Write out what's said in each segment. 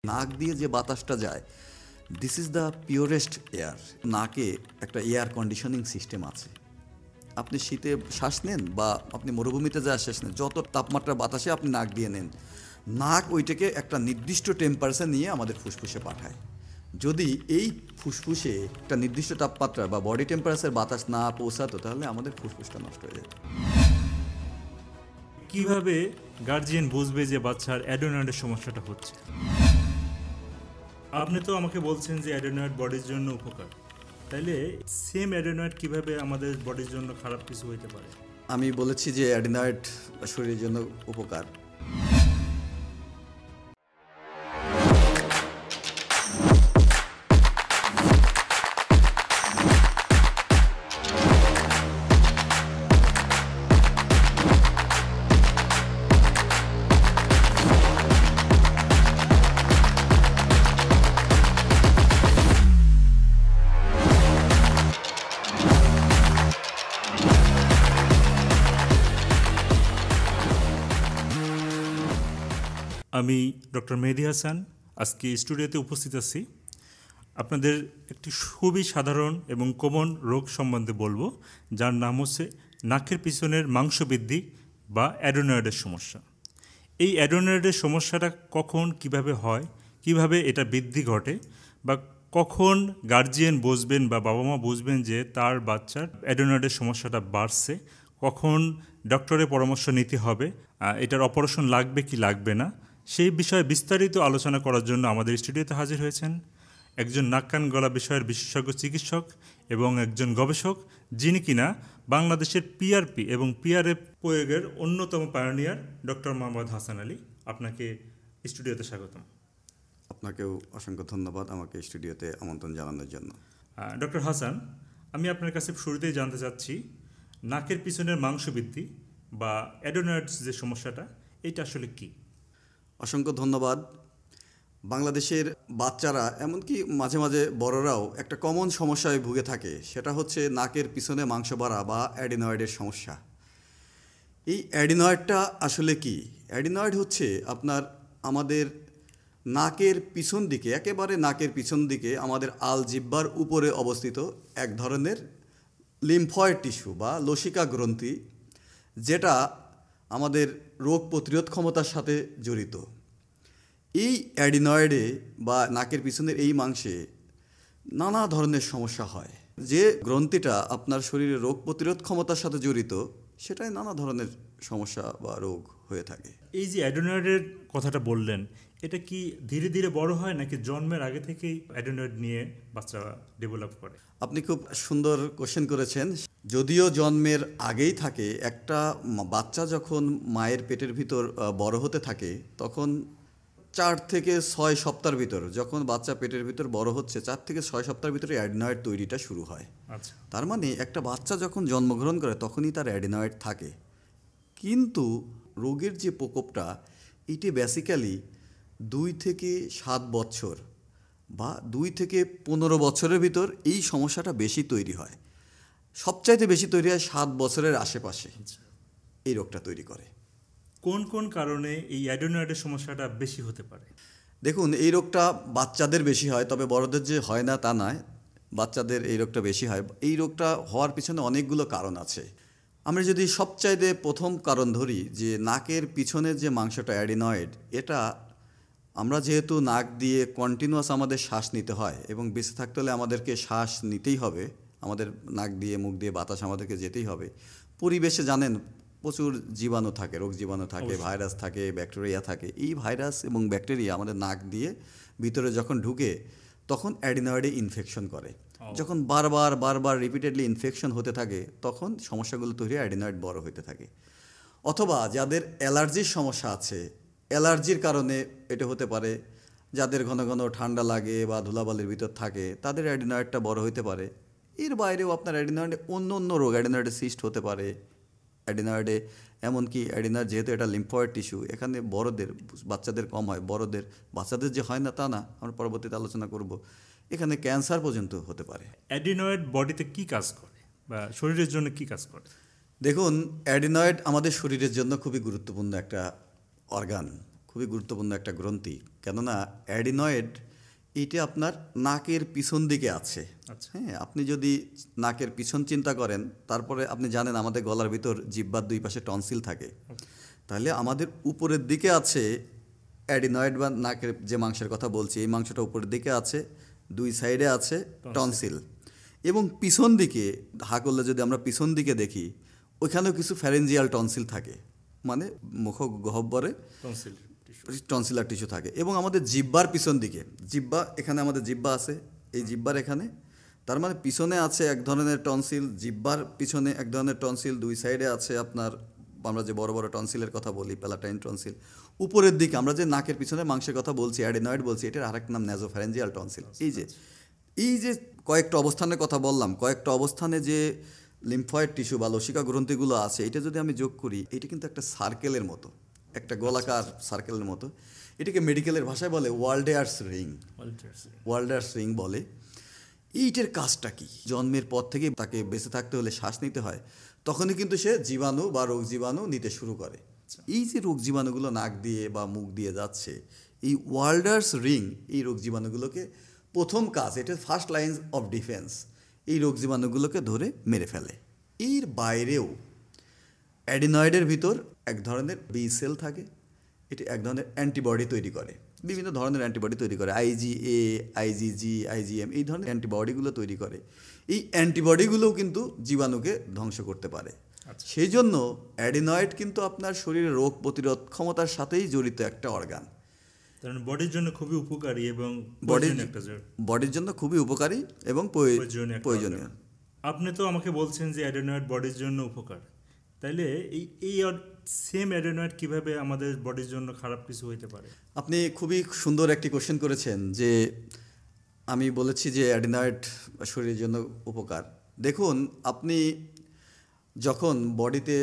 নাক দিয়ে যে বাতাসটা যায়, this is the purest air. নাকে একটা এয়ার কন্ডিশনিং সিস্টেম আছে। আপনি শীতে শ্বাস নেন বা আপনি মরুভূমিতে যা শ্বাস নেন, যত তাপমাত্রা বাতাসে আপনি নাক দিয়ে নেন, নাক ওইটাকে একটা নির্দিষ্ট টেম্পারেচার নিয়ে আমাদের ফুসফুসে পাঠায়। যদি এই ফুসফুসে একটা নির্দিষ্ট তাপমাত্রা বা বডি টেম্পারেচার বাতাস না পৌঁছাতো, তাহলে আমাদের ফুসফুসটা নষ্ট হয়ে যেত। কিভাবে গার্জিয়ান বুঝবে যে বাচ্চার অ্যাডেনয়েডের সমস্যাটা হচ্ছে? আপনি তো আমাকে বলছেন যে অ্যাডেনয়েড বডির জন্য উপকার, তাইলে সেম অ্যাডেনয়েড কিভাবে আমাদের বডির জন্য খারাপ কিছু হইতে পারে? আমি বলেছি যে অ্যাডেনয়েড শরীরের জন্য উপকার। আমি ডক্টর মেহেদী হাসান আজকে স্টুডিওতে উপস্থিত আছি। আপনাদের একটি খুবই সাধারণ এবং কমন রোগ সম্বন্ধে বলবো, যার নাম হচ্ছে নাকের পিছনের মাংস বৃদ্ধি বা অ্যাডেনয়েডের সমস্যা। এই অ্যাডেনয়েডের সমস্যাটা কখন কিভাবে হয়, কিভাবে এটা বৃদ্ধি ঘটে, বা কখন গার্জিয়ান বুঝবেন বা বাবা মা বুঝবেন যে তার বাচ্চার অ্যাডেনয়েডের সমস্যাটা বাড়ছে, কখন ডক্টরের পরামর্শ নিতে হবে, এটার অপারেশন লাগবে কি লাগবে না, সেই বিষয়ে বিস্তারিত আলোচনা করার জন্য আমাদের স্টুডিওতে হাজির হয়েছেন একজন নাক কান গলা বিষয়ের বিশেষজ্ঞ চিকিৎসক এবং একজন গবেষক, যিনি কিনা বাংলাদেশের পিআরপি এবং পিআরএফ প্রয়োগের অন্যতম পায়োনিয়ার ডক্টর মোহাম্মদ হাসান আলী। আপনাকে স্টুডিওতে স্বাগতম। আপনাকেও অসংখ্য ধন্যবাদ আমাকে স্টুডিওতে আমন্ত্রণ জানানোর জন্য। ডক্টর হাসান, আমি আপনার কাছে শুরুতেই জানতে চাচ্ছি, নাকের পিছনের মাংস বৃদ্ধি বা অ্যাডেনয়েডস যে সমস্যাটা, এটা আসলে কি? অসংখ্য ধন্যবাদ। বাংলাদেশের বাচ্চারা, এমনকি মাঝে মাঝে বড়রাও একটা কমন সমস্যায় ভুগে থাকে, সেটা হচ্ছে নাকের পিছনে মাংস বাড়া বা অ্যাডিনয়েডের সমস্যা। এই অ্যাডিনয়েডটা আসলে কি? অ্যাডিনয়েড হচ্ছে আপনার আমাদের নাকের পিছন দিকে, একেবারে নাকের পিছন দিকে আমাদের আলজিহ্বার উপরে অবস্থিত এক ধরনের লিম্ফয়েড টিস্যু বা লসিকা গ্রন্থি, যেটা আমাদের রোগ প্রতিরোধ ক্ষমতার সাথে জড়িত। এই অ্যাডিনয়েডে বা নাকের পিছনের এই মাংসে নানা ধরনের সমস্যা হয়। যে গ্রন্থিটা আপনার শরীরে রোগ প্রতিরোধ ক্ষমতার সাথে জড়িত, সেটাই নানা ধরনের সমস্যা বা রোগ হয়ে থাকে। এই যে অ্যাডেনয়েডের কথাটা বললেন, এটা কি ধীরে ধীরে বড় হয় নাকি জন্মের আগে থেকেই অ্যাডেনয়েড নিয়ে বাচ্চা ডেভেলপ করে? আপনি খুব সুন্দর কোশ্চেন করেছেন। যদিও জন্মের আগেই থাকে, একটা বাচ্চা যখন মায়ের পেটের ভিতর বড় হতে থাকে, তখন 4 থেকে 6 সপ্তাহের ভিতর, যখন বাচ্চা পেটের ভিতর বড় হচ্ছে, 4 থেকে 6 সপ্তাহের ভিতরে অ্যাডিনয়েড তৈরিটা শুরু হয়। আচ্ছা, তার মানে একটা বাচ্চা যখন জন্মগ্রহণ করে তখনই তার অ্যাডিনয়েড থাকে। কিন্তু রোগের যে প্রকোপটা, এটি বেসিক্যালি 2 থেকে 7 বছর বা 2 থেকে 15 বছরের ভিতর এই সমস্যাটা বেশি তৈরি হয়। সবচাইতে বেশি তৈরি হয় 7 বছরের আশেপাশে, এই রোগটা তৈরি করে। কোন কোন কারণে এই অ্যাডেনয়েডের সমস্যাটা বেশি হতে পারে? দেখুন, এই রোগটা বাচ্চাদের বেশি হয়, তবে বড়দের যে হয় না তা নয়, বাচ্চাদের এই রোগটা বেশি হয়। এই রোগটা হওয়ার পিছনে অনেকগুলো কারণ আছে। আমরা যদি সবচাইতে প্রথম কারণ ধরি, যে নাকের পিছনের যে মাংসটা অ্যাডিনয়েড, এটা আমরা যেহেতু নাক দিয়ে কন্টিনিউয়াস আমাদের শ্বাস নিতে হয় এবং বেঁচে থাকতে হলে আমাদেরকে শ্বাস নিতেই হবে, আমাদের নাক দিয়ে মুখ দিয়ে বাতাস আমাদেরকে যেতেই হবে। পরিবেশে জানেন প্রচুর জীবাণু থাকে, রোগ জীবাণু থাকে, ভাইরাস থাকে, ব্যাকটেরিয়া থাকে। এই ভাইরাস এবং ব্যাকটেরিয়া আমাদের নাক দিয়ে ভিতরে যখন ঢুকে, তখন অ্যাডিনয়েডে ইনফেকশন করে। যখন বারবার রিপিটেডলি ইনফেকশন হতে থাকে, তখন সমস্যাগুলো তৈরি হয়, অ্যাডিনয়েড বড় হতে থাকে। অথবা যাদের অ্যালার্জির সমস্যা আছে, অ্যালার্জির কারণে এটা হতে পারে। যাদের ঘন ঘন ঠান্ডা লাগে বা ধুলাবালির ভিতর থাকে, তাদের অ্যাডিনয়েডটা বড় হতে পারে। এর বাইরেও আপনার অ্যাডিনয়েডে অন্য রোগ, অ্যাডিনয়েডে সিস্ট হতে পারে। অ্যাডিনয়েডে এমনকি অ্যাডিনয়েড যেহেতু এটা লিম্ফয়েড টিস্যু, এখানে বড়দের, বাচ্চাদের কম হয়, বাচ্চাদের যে হয় না তা না, আমরা পরবর্তীতে আলোচনা করব। এখানে ক্যান্সার পর্যন্ত হতে পারে। অ্যাডেনয়েড বডিতে কি কাজ করে বা শরীরের জন্য কি কাজ করে? দেখুন, অ্যাডিনয়েড আমাদের শরীরের জন্য খুবই গুরুত্বপূর্ণ একটা অর্গান, খুবই গুরুত্বপূর্ণ একটা গ্রন্থি, কেননা অ্যাডিনয়েড এটা আপনার নাকের পিছন দিকে আছে। আচ্ছা। হ্যাঁ, আপনি যদি নাকের পিছন চিন্তা করেন, তারপরে আপনি জানেন আমাদের গলার ভিতর জিহ্বার দুই পাশে টনসিল থাকে, তাহলে আমাদের উপরের দিকে আছে অ্যাডিনয়েড বা নাকের যে মাংসের কথা বলছি, এই মাংসটা উপরের দিকে আছে, দুই সাইডে আছে টনসিল, এবং পিছন দিকে হা করলে যদি আমরা পিছন দিকে দেখি ওইখানেও কিছু ফ্যারেঞ্জিয়াল টনসিল থাকে, মানে মুখ গহ্বরে টনসিল টনসিলার টিস্যু থাকে। এবং আমাদের জিহ্বার পিছন দিকে, জিহ্বা এখানে আমাদের জিহ্বা আছে, এই জিহ্বার এখানে, তার মানে পিছনে আছে এক ধরনের টনসিল, জিহ্বার পিছনে এক ধরনের টনসিল, দুই সাইডে আছে আপনার আমরা যে বড় বড় টনসিলের কথা বলি প্যালাটাইন টনসিল, উপরের দিকে আমরা যে নাকের পিছনে মাংসের কথা বলছি অ্যাডিনয়েড বলছি, এটার আরেক নাম ন্যাজোফ্যারেঞ্জিয়াল টনসিল। এই যে কয়েকটা অবস্থানের কথা বললাম, কয়েকটা অবস্থানে যে লিম্ফয়েড টিস্যু বা লসিকা গ্রন্থিগুলো আছে, এটা যদি আমি যোগ করি, এটা কিন্তু একটা সার্কেলের মতো, একটা গোলাকার সার্কেলের মতো। এটাকে মেডিকেলের ভাষায় বলে ওয়াল্ডেয়ার্স রিং বলে। এইটার কাজটা কি? জন্মের পর থেকে তাকে বেঁচে থাকতে হলে শ্বাস নিতে হয়, তখনই কিন্তু সে জীবাণু বা রোগ জীবাণু নিতে শুরু করে। এই যে রোগ জীবাণুগুলো নাক দিয়ে বা মুখ দিয়ে যাচ্ছে, এই ওয়াল্ডার্স রিং এই রোগ জীবাণুগুলোকে প্রথম কাজ, এটা ফার্স্ট লাইন অফ ডিফেন্স, এই রোগ জীবাণুগুলোকে ধরে মেরে ফেলে। এর বাইরেও অ্যাডিনয়েডের ভিতর এক ধরনের বি সেল থাকে, এটি এক ধরনের অ্যান্টিবডি তৈরি করে, বিভিন্ন ধরনের অ্যান্টিবডি তৈরি করে, IgA, IgG, IgM, এই ধরনের অ্যান্টিবডিগুলো তৈরি করে। এই অ্যান্টিবডিগুলোও কিন্তু জীবাণুকে ধ্বংস করতে পারে। সেই জন্য অ্যাডিনয়েড কিন্তু আপনার শরীরে রোগ প্রতিরোধ ক্ষমতার সাথেই জড়িত একটা অর্গান, বডির জন্য খুবই উপকারী এবং বডির জন্য খুবই উপকারী এবং প্রয়োজনীয়। আপনি তো আমাকে বলছেন যে অ্যাডিনয়েড বডির জন্য উপকার, তাইলে এই সেম অ্যাডিনয়েড কিভাবে আমাদের বডির জন্য খারাপ কিছু হইতে পারে? আপনি খুবই সুন্দর একটি কোশ্চেন করেছেন, যে আমি বলেছি যে অ্যাডিনয়েড শরীরের জন্য উপকার। দেখুন, আপনি যখন বডিতে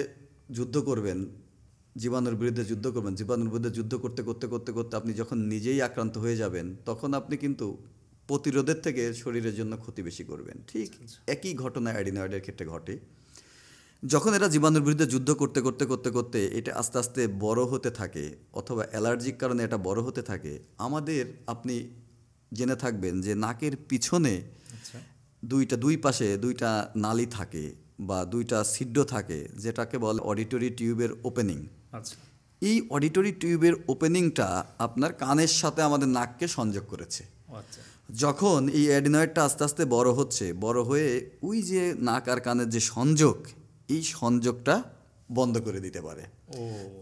যুদ্ধ করবেন, জীবাণুর বিরুদ্ধে যুদ্ধ করবেন, জীবাণুর বিরুদ্ধে যুদ্ধ করতে করতে করতে করতে আপনি যখন নিজেই আক্রান্ত হয়ে যাবেন, তখন আপনি কিন্তু প্রতিরোধের থেকে শরীরের জন্য ক্ষতি বেশি করবেন। ঠিক একই ঘটনা অ্যাডিনয়েডের ক্ষেত্রে ঘটে। যখন এরা জীবাণুর বিরুদ্ধে যুদ্ধ করতে করতে করতে করতে এটা আস্তে আস্তে বড় হতে থাকে, অথবা অ্যালার্জিক কারণে এটা বড় হতে থাকে, আমাদের আপনি জেনে থাকবেন যে নাকের পিছনে দুই পাশে দুইটা নালী থাকে বা দুইটা ছিদ্র থাকে, যেটাকে বলে অডিটরি টিউবের ওপেনিং। এই অডিটরি টিউবের ওপেনিংটা আপনার কানের সাথে আমাদের নাককে সংযোগ করেছে। যখন এই অ্যাডিনয়েডটা আস্তে আস্তে বড় হচ্ছে, বড় হয়ে ওই যে নাক আর কানের যে সংযোগ, এই সংযোগটা বন্ধ করে দিতে পারে।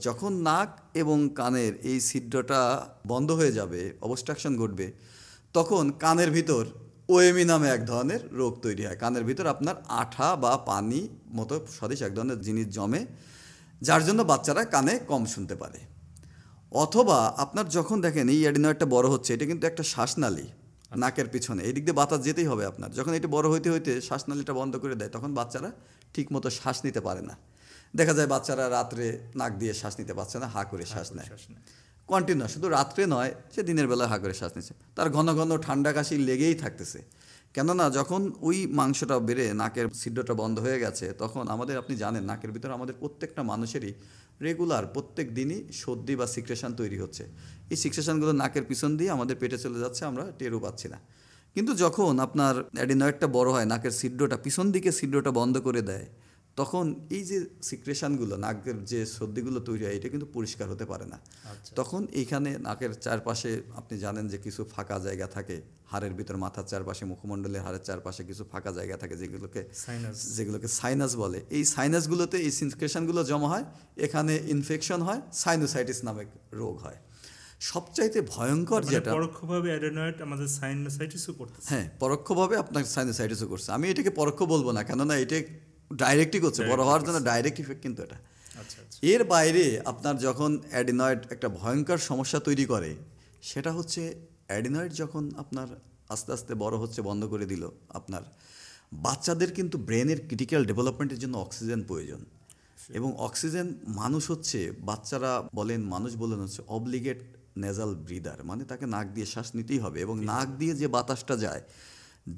যখন নাক এবং কানের এই ছিদ্রটা বন্ধ হয়ে যাবে, অবস্ট্রাকশন ঘটবে, তখন কানের ভিতর ওএমই নামে এক ধরনের রোগ তৈরি হয়। কানের ভিতর আপনার আঠা বা পানি মতো সদৃশ এক ধরনের জিনিস জমে, যার জন্য বাচ্চারা কানে কম শুনতে পারে। অথবা আপনার যখন দেখেন এই অ্যাডিনয়েডটা বড় হচ্ছে, এটা কিন্তু একটা শ্বাসনালী নাকের পিছনে, এই দিক দিয়ে বাতাস যেতেই হবে আপনার। যখন এটা বড় হইতে হইতে শ্বাসনালীটা বন্ধ করে দেয়, তখন বাচ্চারা ঠিকমতো শ্বাস নিতে পারে না। দেখা যায় বাচ্চারা রাত্রে নাক দিয়ে শ্বাস নিতে পারছে না, হা করে শ্বাস নেয় কন্টিনিউ। শুধু রাত্রে নয়, সে দিনের বেলা হা করে শ্বাস নিচ্ছে, তার ঘন ঘন ঠান্ডা কাশি লেগেই থাকতেছে। কেননা যখন ওই মাংসটা বেড়ে নাকের ছিদ্রটা বন্ধ হয়ে গেছে, তখন আমাদের, আপনি জানেন, নাকের ভিতরে আমাদের প্রত্যেকটা মানুষেরই রেগুলার প্রত্যেক দিনই সর্দি বা সিক্রেশন তৈরি হচ্ছে। এই সিক্রেশনগুলো নাকের পিছন দিয়ে আমাদের পেটে চলে যাচ্ছে, আমরা টেরও পাচ্ছি না। কিন্তু যখন আপনার অ্যাডিনয়েডটা বড় হয়, নাকের ছিদ্রটা পিছন দিকে ছিদ্রটা বন্ধ করে দেয়, তখন এই যে সিক্রেশনগুলো, নাকের যে সর্দিগুলো তৈরি হয়, এটা কিন্তু পরিষ্কার হতে পারে না। তখন এইখানে নাকের চারপাশে আপনি জানেন যে কিছু ফাঁকা জায়গা থাকে, হাড়ের ভিতর, মাথার চারপাশে, মুখমণ্ডলের হাড়ের চারপাশে কিছু ফাঁকা জায়গা থাকে, যেগুলোকে সাইনাস বলে। এই সাইনাসগুলোতে এই সিক্রেশনগুলো জমা হয়, এখানে ইনফেকশন হয়, সাইনোসাইটিস নামে রোগ হয়। সবচাইতে ভয়ঙ্কর যেটা, পরোক্ষভাবে অ্যাডিনয়েড আমাদের সাইনোসাইটিসও করতেছে। হ্যাঁ, পরোক্ষভাবে আপনার সাইনোসাইটিসও করছে। আমি এটাকে পরোক্ষ বলবো না, কেননা এটা ডাইরেক্টই করছে, বড় হওয়ার জন্য ডাইরেক্ট ইফেক্ট কিন্তু এটা। এর বাইরে আপনার যখন অ্যাডিনয়েড একটা ভয়ঙ্কর সমস্যা তৈরি করে, সেটা হচ্ছে অ্যাডিনয়েড যখন আপনার আস্তে আস্তে বড় হচ্ছে, বন্ধ করে দিল, আপনার বাচ্চাদের কিন্তু ব্রেনের ক্রিটিক্যাল ডেভেলপমেন্টের জন্য অক্সিজেন প্রয়োজন। এবং অক্সিজেন, মানুষ হচ্ছে, বাচ্চারা বলেন, মানুষ বলেন হচ্ছে অবলিগেট নেজাল ব্রিদার, মানে তাকে নাক দিয়ে শ্বাস নিতেই হবে, এবং নাক দিয়ে যে বাতাসটা যায়,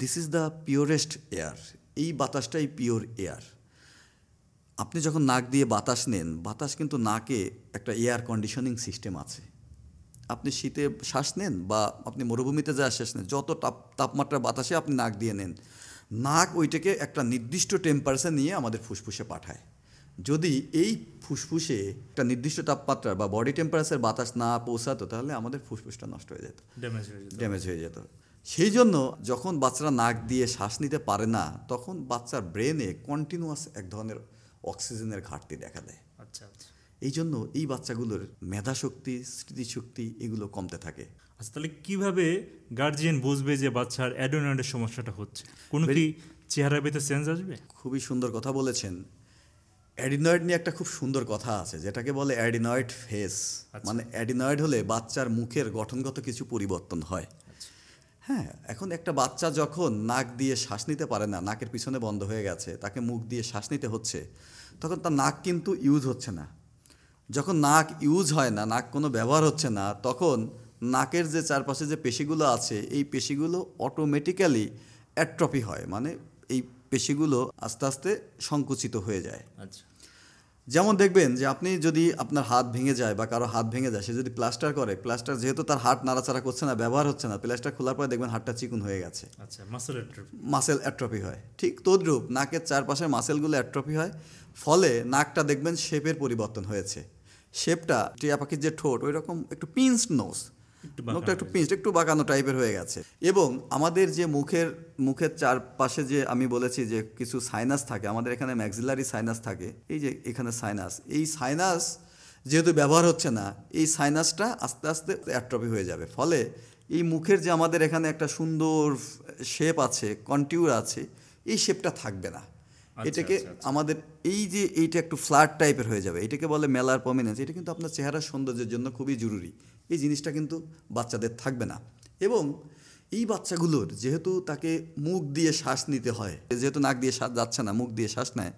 this is the purest air. এই বাতাসটাই পিওর এয়ার। আপনি যখন নাক দিয়ে বাতাস নেন, বাতাস কিন্তু নাকে একটা এয়ার কন্ডিশনিং সিস্টেম আছে, আপনি শীতে শ্বাস নেন বা আপনি মরুভূমিতে যা শ্বাস নেন, যত তাপমাত্রা বাতাসে আপনি নাক দিয়ে নেন, নাক ওইটাকে একটা নির্দিষ্ট টেম্পারেচার নিয়ে আমাদের ফুসফুসে পাঠায়। যদি এই ফুসফুসে একটা নির্দিষ্ট তাপমাত্রা বা বডি টেম্পারেচার বাতাস না পৌঁছাতো, তাহলে আমাদের ফুসফুসটা নষ্ট হয়ে যেত, ড্যামেজ হয়ে যেত। সেই জন্য যখন বাচ্চারা নাক দিয়ে শ্বাস নিতে পারে না, তখন বাচ্চার ব্রেনে কন্টিনিউয়াস এক ধরনের অক্সিজেনের ঘাটতি দেখা দেয়। আচ্ছা, এই জন্য এই বাচ্চাগুলোর মেধাশক্তি, স্মৃতিশক্তি এগুলো কমতে থাকে। আচ্ছা, তাহলে কিভাবে গার্জিয়ান বুঝবে যে বাচ্চার অ্যাডেনয়েডের সমস্যাটা হচ্ছে? কোনো কি চেহারা বেতে চেঞ্জ আসবে? খুবই সুন্দর কথা বলেছেন। অ্যাডিনয়েড নিয়ে একটা খুব সুন্দর কথা আছে, যেটাকে বলে অ্যাডিনয়েড ফেস। মানে অ্যাডিনয়েড হলে বাচ্চার মুখের গঠনগত কিছু পরিবর্তন হয়। হ্যাঁ, এখন একটা বাচ্চা যখন নাক দিয়ে শ্বাস নিতে পারে না, নাকের পিছনে বন্ধ হয়ে গেছে, তাকে মুখ দিয়ে শ্বাস নিতে হচ্ছে, তখন তার নাক কিন্তু ইউজ হচ্ছে না। যখন নাক ইউজ হয় না, নাক কোনো ব্যবহার হচ্ছে না, তখন নাকের যে চারপাশে যে পেশিগুলো আছে, এই পেশিগুলো অটোমেটিক্যালি অ্যাট্রফি হয়, মানে এই পেশিগুলো আস্তে আস্তে সংকুচিত হয়ে যায়। আচ্ছা, যেমন দেখবেন যে আপনি যদি আপনার হাত ভেঙে যায় বা কারো হাত ভেঙে যায়, সে যদি প্লাস্টার করে, প্লাস্টার যেহেতু তার হাত নাড়াচাড়া করছে না, ব্যবহার হচ্ছে না, প্লাস্টার খোলার পরে দেখবেন হাতটা চিকুন হয়ে গেছে। আচ্ছা, মাসেল অ্যাট্রফি হয়। ঠিক তদ্রূপ নাকের চারপাশের মাসেলগুলো অ্যাট্রফি হয়, ফলে নাকটা দেখবেন শেপের পরিবর্তন হয়েছে। শেপটা টিয়া পাখির যে ঠোঁট, ওই রকম একটু পিন্সড নোজ, মুখটা একটু পিন্সড, একটু বাঁকানো টাইপের হয়ে গেছে। এবং আমাদের যে মুখের চারপাশে যে আমি বলেছি যে কিছু সাইনাস থাকে, আমাদের এখানে ম্যাক্সিলারি সাইনাস থাকে, এই যে এখানে সাইনাস, এই সাইনাস যেহেতু ব্যবহার হচ্ছে না, এই সাইনাসটা আস্তে আস্তে অ্যাট্রফি হয়ে যাবে। ফলে এই মুখের যে আমাদের এখানে একটা সুন্দর শেপ আছে, কন্টিউর আছে, এই শেপটা থাকবে না। এটাকে আমাদের এই যে এইটা একটু ফ্ল্যাট টাইপের হয়ে যাবে, এটাকে বলে মেলার প্রমিনেন্স। এটা কিন্তু আপনার চেহারার সৌন্দর্যের জন্য খুবই জরুরি। এই জিনিসটা কিন্তু বাচ্চাদের থাকবে না। এবং এই বাচ্চাগুলোর যেহেতু তাকে মুখ দিয়ে শ্বাস নিতে হয়, যেহেতু নাক দিয়ে শ্বাস যাচ্ছে না, মুখ দিয়ে শ্বাস নেয়,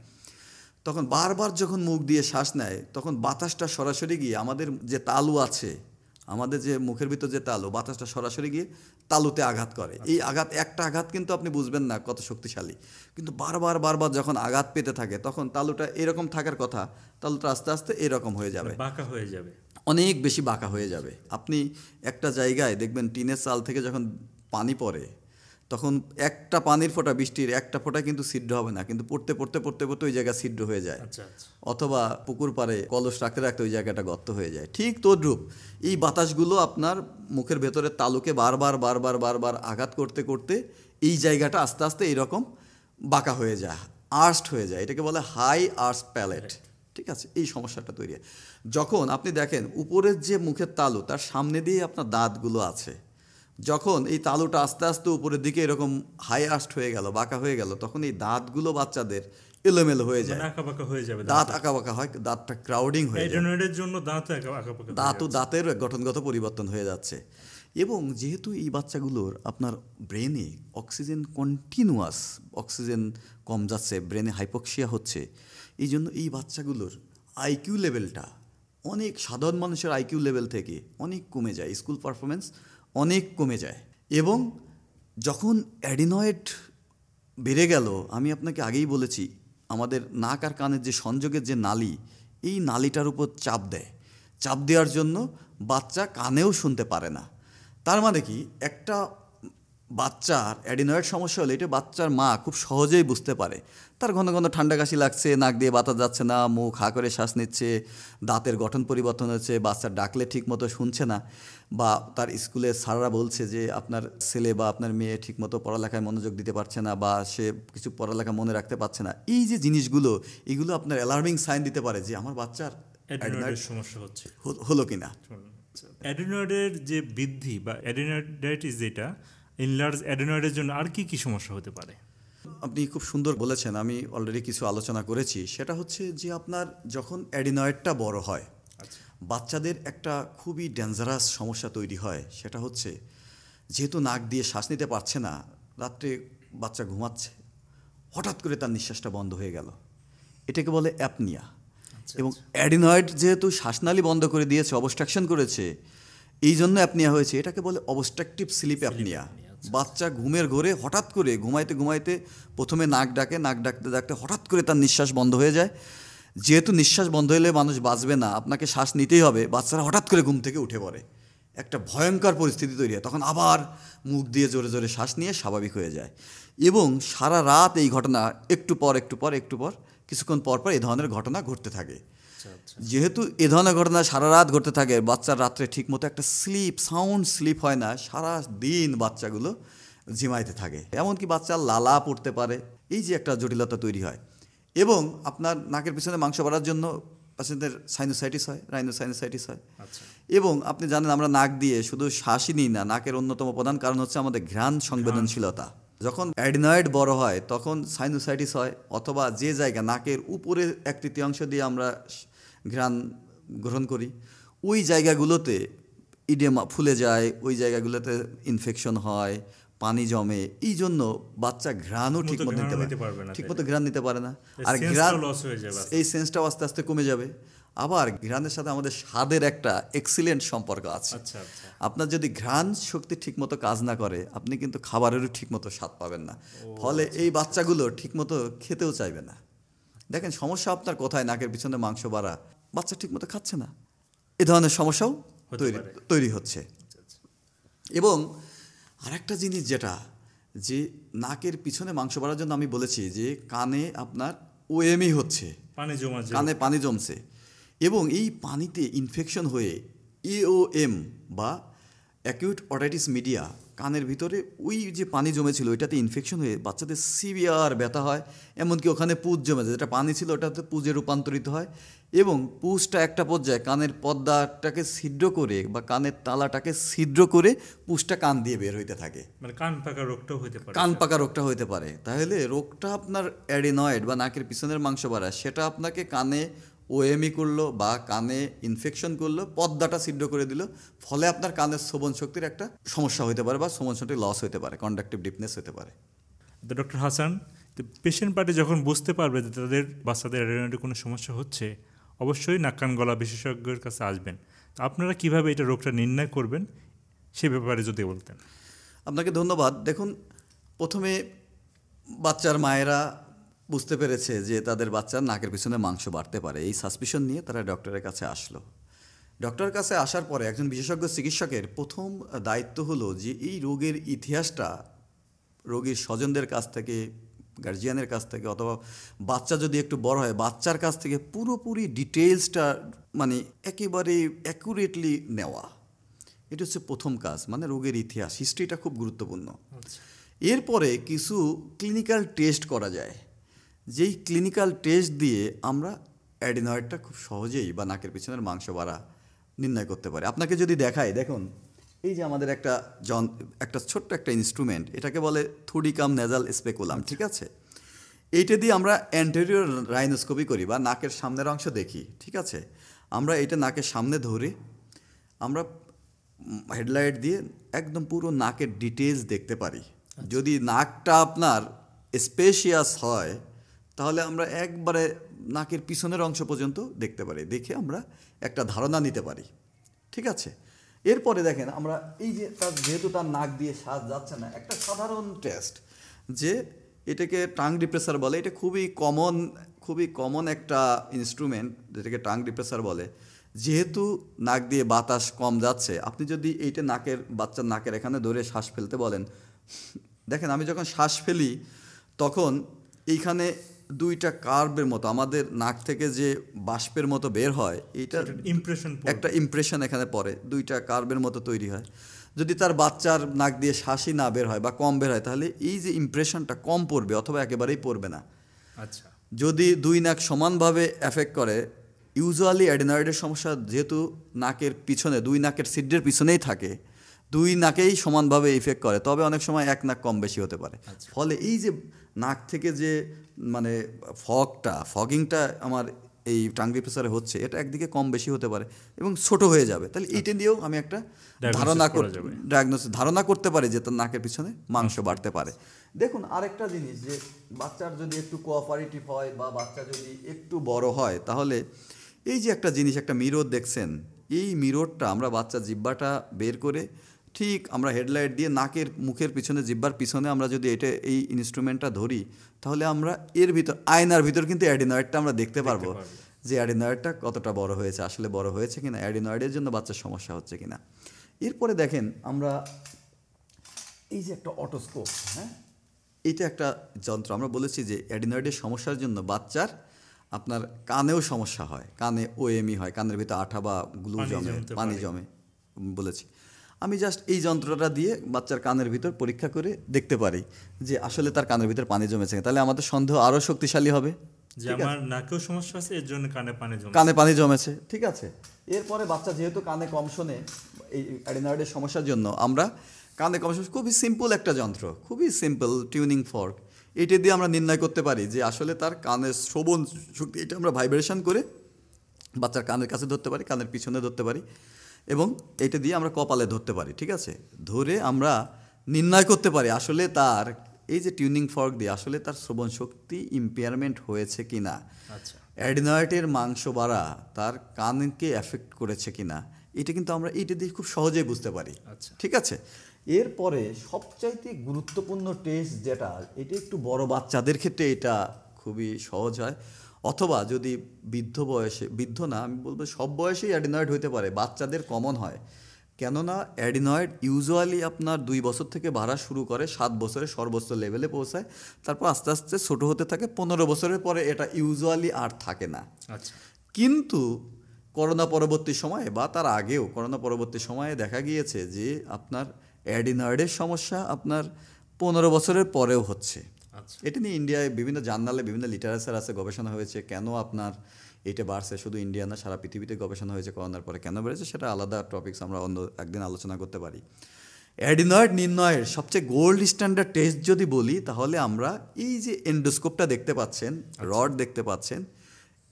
তখন বারবার যখন মুখ দিয়ে শ্বাস নেয়, তখন বাতাসটা সরাসরি গিয়ে আমাদের যে তালু আছে, আমাদের যে মুখের ভিতর যে তালু, বাতাসটা সরাসরি গিয়ে তালুতে আঘাত করে। এই আঘাত, একটা আঘাত কিন্তু আপনি বুঝবেন না কত শক্তিশালী, কিন্তু বারবার যখন আঘাত পেতে থাকে, তখন তালুটা এরকম থাকার কথা, তালুটা আস্তে আস্তে এরকম হয়ে যাবে, বাঁকা হয়ে যাবে, অনেক বেশি বাঁকা হয়ে যাবে। আপনি একটা জায়গায় দেখবেন টিনের চাল থেকে যখন পানি পড়ে, তখন একটা পানির ফোঁটা, বৃষ্টির একটা ফোঁটা কিন্তু ছিদ্র হবে না, কিন্তু পড়তে পড়তে পড়তে পড়তে ওই জায়গা ছিদ্র হয়ে যায়। অথবা পুকুর পাড়ে কলস রাখতে রাখতে ওই জায়গাটা গর্ত হয়ে যায়। ঠিক তদ্রূপ এই বাতাসগুলো আপনার মুখের ভেতরে তালুকে বারবার আঘাত করতে করতে এই জায়গাটা আস্তে আস্তে এইরকম বাঁকা হয়ে যায়, আর্স্ট হয়ে যায়। এটাকে বলে হাই আর্স্ট প্যালেট। ঠিক আছে, এই সমস্যাটা তৈরি হয় যখন আপনি দেখেন উপরের যে মুখের তালু, তার সামনে দিয়ে আপনার দাঁতগুলো আছে, যখন এই তালুটা আস্তে আস্তে উপরের দিকে এরকম হাই আস্ট হয়ে গেল, বাঁকা হয়ে গেল, তখন এই দাঁতগুলো বাচ্চাদের এলোমেলো হয়ে যায়, দাঁত আঁকা বাঁকা হয়, দাঁতটা ক্রাউডিং হয়ে যায়, দাঁতের গঠনগত পরিবর্তন হয়ে যাচ্ছে। এবং যেহেতু এই বাচ্চাগুলোর আপনার ব্রেনে অক্সিজেন কন্টিনিউয়াস, অক্সিজেন কম যাচ্ছে, ব্রেনে হাইপক্সিয়া হচ্ছে, এই জন্য এই বাচ্চাগুলোর আইকিউ লেভেলটা অনেক সাধারণ মানুষের আইকিউ লেভেল থেকে অনেক কমে যায়, স্কুল পারফরমেন্স অনেক কমে যায়। এবং যখন অ্যাডিনয়েড বেড়ে গেল, আমি আপনাকে আগেই বলেছি, আমাদের নাক আর কানের যে সংযোগের যে নালী, এই নালীটার উপর চাপ দেয়। চাপ দেওয়ার জন্য বাচ্চা কানেও শুনতে পারে না। তার মানে কি, একটা বাচ্চার অ্যাডিনয়েড সমস্যা হলে এটা বাচ্চার মা খুব সহজেই বুঝতে পারে। তার ঘন ঘন ঠান্ডা কাশি লাগছে, নাক দিয়ে বাতাস যাচ্ছে না, মুখ হা করে শ্বাস নিচ্ছে, দাঁতের গঠন পরিবর্তন হচ্ছে, বাচ্চা ডাকলে ঠিক মতো শুনছে না, বা তার স্কুলে স্যাররা বলছে যে আপনার ছেলে বা আপনার মেয়ে ঠিকমতো পড়ালেখায় মনোযোগ দিতে পারছে না, বা সে কিছু পড়ালেখা মনে রাখতে পারছে না। এই যে জিনিসগুলো, এগুলো আপনার অ্যালার্মিং সাইন দিতে পারে যে আমার বাচ্চার অ্যাডিনয়েডের সমস্যা হচ্ছে, হলো কিনা। অ্যাডিনয়েডের যে বৃদ্ধি বা অ্যাডিনয়েডাইটিস, যেটা ইনলার্জ অ্যাডিনয়েডের জন্য আর কি সমস্যা হতে পারে? আপনি খুব সুন্দর বলেছেন, আমি অলরেডি কিছু আলোচনা করেছি। সেটা হচ্ছে যে আপনার যখন অ্যাডিনয়েডটা বড় হয়, বাচ্চাদের একটা খুবই ডেঞ্জারাস সমস্যা তৈরি হয়। সেটা হচ্ছে, যেহেতু নাক দিয়ে শ্বাস নিতে পারছে না, রাত্রে বাচ্চা ঘুমাচ্ছে, হঠাৎ করে তার নিঃশ্বাসটা বন্ধ হয়ে গেল, এটাকে বলে অ্যাপনিয়া। এবং অ্যাডিনয়েড যেহেতু শ্বাসনালী বন্ধ করে দিয়েছে, অবস্ট্রাকশন করেছে, এই জন্য অ্যাপনিয়া হয়েছে। এটাকে বলে অবস্ট্রাকটিভ স্লিপ অ্যাপনিয়া। বাচ্চা ঘুমের ঘোরে হঠাৎ করে ঘুমাইতে প্রথমে নাক ডাকতে হঠাৎ করে তার নিঃশ্বাস বন্ধ হয়ে যায়। যেহেতু নিঃশ্বাস বন্ধ হলে মানুষ বাঁচবে না, আপনাকে শ্বাস নিতেই হবে, বাচ্চারা হঠাৎ করে ঘুম থেকে উঠে পড়ে একটা ভয়ঙ্কর পরিস্থিতি তৈরি হয়, তখন আবার মুখ দিয়ে জোরে জোরে শ্বাস নিয়ে স্বাভাবিক হয়ে যায়। এবং সারা রাত এই ঘটনা একটু পর কিছুক্ষণ পর এই ধরনের ঘটনা ঘটতে থাকে। যেহেতু এ ধরনের ঘটনা সারা রাত ঘটতে থাকে, বাচ্চার রাত্রে ঠিকমতো একটা সাউন্ড স্লিপ হয় না, সারা দিন বাচ্চাগুলো ঝিমাইতে থাকে, এমনকি বাচ্চার লালা পড়তে পারে। এই যে একটা জটিলতা তৈরি হয়। এবং আপনার নাকের পিছনে মাংস বাড়ার জন্য পেশেন্টদের সাইনোসাইটিস হয়, রাইনোসাইনোসাইটিস হয়। এবং আপনি জানেন আমরা নাক দিয়ে শুধু শ্বাসই নিই না, নাকের অন্যতম প্রধান কারণ হচ্ছে আমাদের ঘ্রাণ সংবেদনশীলতা। যখন অ্যাডিনয়েড বড় হয় তখন সাইনোসাইটিস হয়, অথবা যে জায়গা নাকের উপরে 1/3 দিয়ে আমরা ঘ্রাণ গ্রহণ করি ওই জায়গাগুলোতে ইডেমা ফুলে যায়, ওই জায়গাগুলোতে ইনফেকশন হয়, পানি জমে। এই জন্য বাচ্চা ঘ্রাণও ঠিকমতো ঘ্রাণ নিতে পারে না, আর ঘ্রাণ এই সেন্সটাও আস্তে আস্তে কমে যাবে। আবার ঘ্রাণের সাথে আমাদের স্বাদের একটা এক্সিলেন্ট সম্পর্ক আছে। আপনার যদি ঘ্রাণ শক্তি ঠিকমতো কাজ না করে আপনি কিন্তু খাবারেরও ঠিকমতো স্বাদ পাবেন না, ফলে এই বাচ্চাগুলো ঠিকমতো খেতেও চাইবে না। দেখেন সমস্যা আপনার কোথায়? নাকের পিছনে মাংস বাড়া, বাচ্চা ঠিকমতো খাচ্ছে না, এ ধরনের সমস্যাও তৈরি হচ্ছে। এবং আরেকটা জিনিস যেটা, যে নাকের পিছনে মাংস বাড়ার জন্য আমি বলেছি যে কানে আপনার ওএমই হচ্ছে, কানে পানি জমছে, এবং এই পানিতে ইনফেকশন হয়ে এওএম বা অ্যাকিউট অটাইটিস মিডিয়া, কানের ভিতরে ওই যে পানি জমেছিল ওইটাতে ইনফেকশন হয়ে বাচ্চাদের সিভিয়ার ব্যথা হয়, এমনকি ওখানে পুজ জমে যায়, যেটা পানি ছিল ওটাতে পুজে রূপান্তরিত হয়, এবং পুজটা একটা পর্যায়ে কানের পর্দাটাকে ছিদ্র করে বা কানের তালাটাকে ছিদ্র করে পুজটা কান দিয়ে বের হইতে থাকে, মানে কান পাকা রোগটা হইতে পারে। তাহলে রোগটা আপনার অ্যাডিনয়েড বা নাকের পিছনের মাংস বাড়া, সেটা আপনাকে কানে ওএমই করলো বা কানে ইনফেকশন করলো, পর্দাটা ছিদ্র করে দিল, ফলে আপনার কানের শ্রবণ শক্তির একটা সমস্যা হতে পারে বা শ্রবণ শক্তি লস হতে পারে, কন্ডাক্টিভ ডিপনেস হতে পারে। ডক্টর হাসান, পেশেন্ট পার্টি যখন বুঝতে পারবে যে তাদের বাচ্চাদের অ্যাডিনয়েডের কোনো সমস্যা হচ্ছে, অবশ্যই নাক কান গলা বিশেষজ্ঞের কাছে আসবেন। আপনারা কিভাবে এটা রোগটা নির্ণয় করবেন সে ব্যাপারে যদি বলতেন। আপনাকে ধন্যবাদ। দেখুন, প্রথমে বাচ্চার মায়েরা বুঝতে পেরেছে যে তাদের বাচ্চার নাকের পিছনে মাংস বাড়তে পারে, এই সাসপিশন নিয়ে তারা ডক্টরের কাছে আসলো। ডক্টরের কাছে আসার পরে একজন বিশেষজ্ঞ চিকিৎসকের প্রথম দায়িত্ব হলো যে এই রোগের ইতিহাসটা রোগীর স্বজনদের কাছ থেকে, গার্জিয়ানের কাছ থেকে, অথবা বাচ্চা যদি একটু বড় হয় বাচ্চার কাছ থেকে পুরোপুরি ডিটেলসটা মানে একেবারে অ্যাকুরেটলি নেওয়া। এটা হচ্ছে প্রথম কাজ, মানে রোগের ইতিহাস, হিস্ট্রিটা খুব গুরুত্বপূর্ণ। এরপরে কিছু ক্লিনিক্যাল টেস্ট করা যায়, যেই ক্লিনিক্যাল টেস্ট দিয়ে আমরা অ্যাডিনয়েডটা খুব সহজেই বা নাকের পিছনের মাংস বাড়া নির্ণয় করতে পারি। আপনাকে যদি দেখাই, দেখুন এই যে আমাদের একটা ছোট্ট একটা ইনস্ট্রুমেন্ট, এটাকে বলে থুডিকাম নেজাল স্পেকুলাম, ঠিক আছে? এইটা দিয়ে আমরা অ্যান্টেরিয়র রাইনোস্কোপি করি বা নাকের সামনের অংশ দেখি, ঠিক আছে? আমরা এটা নাকের সামনে ধরে আমরা হেডলাইট দিয়ে একদম পুরো নাকের ডিটেলস দেখতে পারি। যদি নাকটা আপনার স্পেশিয়াস হয় তাহলে আমরা একবারে নাকের পিছনের অংশ পর্যন্ত দেখতে পারি, দেখে আমরা একটা ধারণা নিতে পারি, ঠিক আছে? এরপরে দেখেন আমরা এই যে যেহেতু তার নাক দিয়ে শ্বাস যাচ্ছে না, একটা সাধারণ টেস্ট যে এটাকে টাং ডিপ্রেসার বলে, এটা খুবই কমন একটা ইনস্ট্রুমেন্ট যেটাকে টাং ডিপ্রেসার বলে। যেহেতু নাক দিয়ে বাতাস কম যাচ্ছে, আপনি যদি এইটা বাচ্চার নাকের এখানে ধরে শ্বাস ফেলতে বলেন, দেখেন আমি যখন শ্বাস ফেলি তখন এইখানে দুইটা কার্ভের মতো আমাদের নাক থেকে যে বাষ্পের মতো বের হয়, এইটা একটা ইমপ্রেশন এখানে পড়ে, দুইটা কার্ভের মতো তৈরি হয়। যদি তার বাচ্চার নাক দিয়ে শ্বাসই না বের হয় বা কম বের হয় তাহলে এই যে ইমপ্রেশনটা কম পড়বে অথবা একেবারেই পড়বে না। আচ্ছা, যদি দুই নাক সমানভাবে এফেক্ট করে, ইউজুয়ালি অ্যাডিনয়েডের সমস্যা যেহেতু নাকের পিছনে, দুই নাকের ছিদ্রের পিছনেই থাকে, দুই নাকেই সমানভাবে ইফেক্ট করে, তবে অনেক সময় এক নাক কম বেশি হতে পারে। ফলে এই যে নাক থেকে যে মানে ফগিংটা আমার এই টাং ডিপ্রেসারে হচ্ছে, এটা একদিকে কম বেশি হতে পারে এবং ছোট হয়ে যাবে। তাহলে এইটা দিয়েও আমি একটা ধারণা করতে পারি যে তার নাকের পিছনে মাংস বাড়তে পারে। দেখুন আরেকটা জিনিস, যে বাচ্চার যদি একটু কোঅপারেটিভ হয় বা বাচ্চা যদি একটু বড় হয়, তাহলে এই যে একটা জিনিস, একটা মিরর দেখছেন, এই মিররটা আমরা বাচ্চার জিহ্বাটা বের করে ঠিক আমরা হেডলাইট দিয়ে নাকের মুখের পিছনে, জিহ্বার পিছনে আমরা যদি এই ইনস্ট্রুমেন্টটা ধরি, তাহলে আমরা এর ভিতর, আয়নার ভিতর কিন্তু অ্যাডিনয়েডটা আমরা দেখতে পারবো যে অ্যাডিনয়েডটা কতটা বড় হয়েছে, আসলে বড় হয়েছে কিনা, অ্যাডিনয়েডের জন্য বাচ্চার সমস্যা হচ্ছে কিনা। এরপরে দেখেন আমরা এই যে একটা অটোস্কোপ, হ্যাঁ, এইটা একটা যন্ত্র। আমরা বলেছি যে অ্যাডিনয়েডের সমস্যার জন্য বাচ্চার আপনার কানেও সমস্যা হয়, কানে ওএমই হয়, কানের ভিতরে আঠা বা গ্লু জমে, পানি জমে বলেছি। আমি জাস্ট এই যন্ত্রটা দিয়ে বাচ্চার কানের ভিতর পরীক্ষা করে দেখতে পারি যে আসলে তার কানের ভিতর পানি জমেছে, তাহলে আমাদের সন্দেহ আরও শক্তিশালী হবে যে আমার নাকেও সমস্যা আছে, এর জন্য কানে পানি জমেছে। ঠিক আছে, এরপরে বাচ্চা যেহেতু কানে কম শোনে, এই অ্যাডিনয়েডের সমস্যার জন্য আমরা কানে কম শোনে খুবই সিম্পল একটা যন্ত্র, খুবই সিম্পল টিউনিং ফর্ক, এটা দিয়ে আমরা নির্ণয় করতে পারি যে আসলে তার কানের শ্রবণ শক্তি, এটা আমরা ভাইব্রেশন করে বাচ্চার কানের কাছে ধরতে পারি, কানের পিছনে ধরতে পারি, এবং এটা দিয়ে আমরা কপালে ধরতে পারি। ঠিক আছে, ধরে আমরা নির্ণয় করতে পারি আসলে তার এই যে টিউনিং ফর্ক দিয়ে আসলে তার শ্রবণ শক্তি ইম্পেয়ারমেন্ট হয়েছে কি না, অ্যাডিনয়েডের মাংস বাড়া তার কানকে এফেক্ট করেছে কি না, এটা কিন্তু আমরা এইটা দিয়ে খুব সহজেই বুঝতে পারি। ঠিক আছে, এরপরে সবচাইতে গুরুত্বপূর্ণ টেস্ট যেটা, এটা একটু বড় বাচ্চাদের ক্ষেত্রে এটা খুবই সহজ হয়, অথবা যদি বৃদ্ধ বয়সে, বৃদ্ধ না আমি বলবো সব বয়সেই অ্যাডিনয়েড হতে পারে, বাচ্চাদের কমন হয়। কেননা অ্যাডিনয়েড ইউজুয়ালি আপনার 2 বছর থেকে বাড়া শুরু করে, 7 বছরে সর্বোচ্চ লেভেলে পৌঁছায়, তারপর আস্তে আস্তে ছোটো হতে থাকে, 15 বছরের পরে এটা ইউজুয়ালি আর থাকে না। কিন্তু করোনা পরবর্তী সময়ে বা তার আগেও করোনা পরবর্তী সময়ে দেখা গিয়েছে যে আপনার অ্যাডিনয়েডের সমস্যা আপনার 15 বছরের পরেও হচ্ছে। এটা নিয়ে ইন্ডিয়ায় বিভিন্ন জার্নালে বিভিন্ন লিটারেচার আছে, গবেষণা হয়েছে কেন আপনার এটা বাড়ছে, শুধু ইন্ডিয়া না সারা পৃথিবীতে গবেষণা হয়েছে করোনার পরে কেন বেড়েছে, সেটা আলাদা টপিকস, আমরা অন্য একদিন আলোচনা করতে পারি। অ্যাডিনয়েড নির্ণয়ের সবচেয়ে গোল্ড স্ট্যান্ডার্ড টেস্ট যদি বলি, তাহলে আমরা এই যে এন্ডোস্কোপটা দেখতে পাচ্ছেন, রড দেখতে পাচ্ছেন,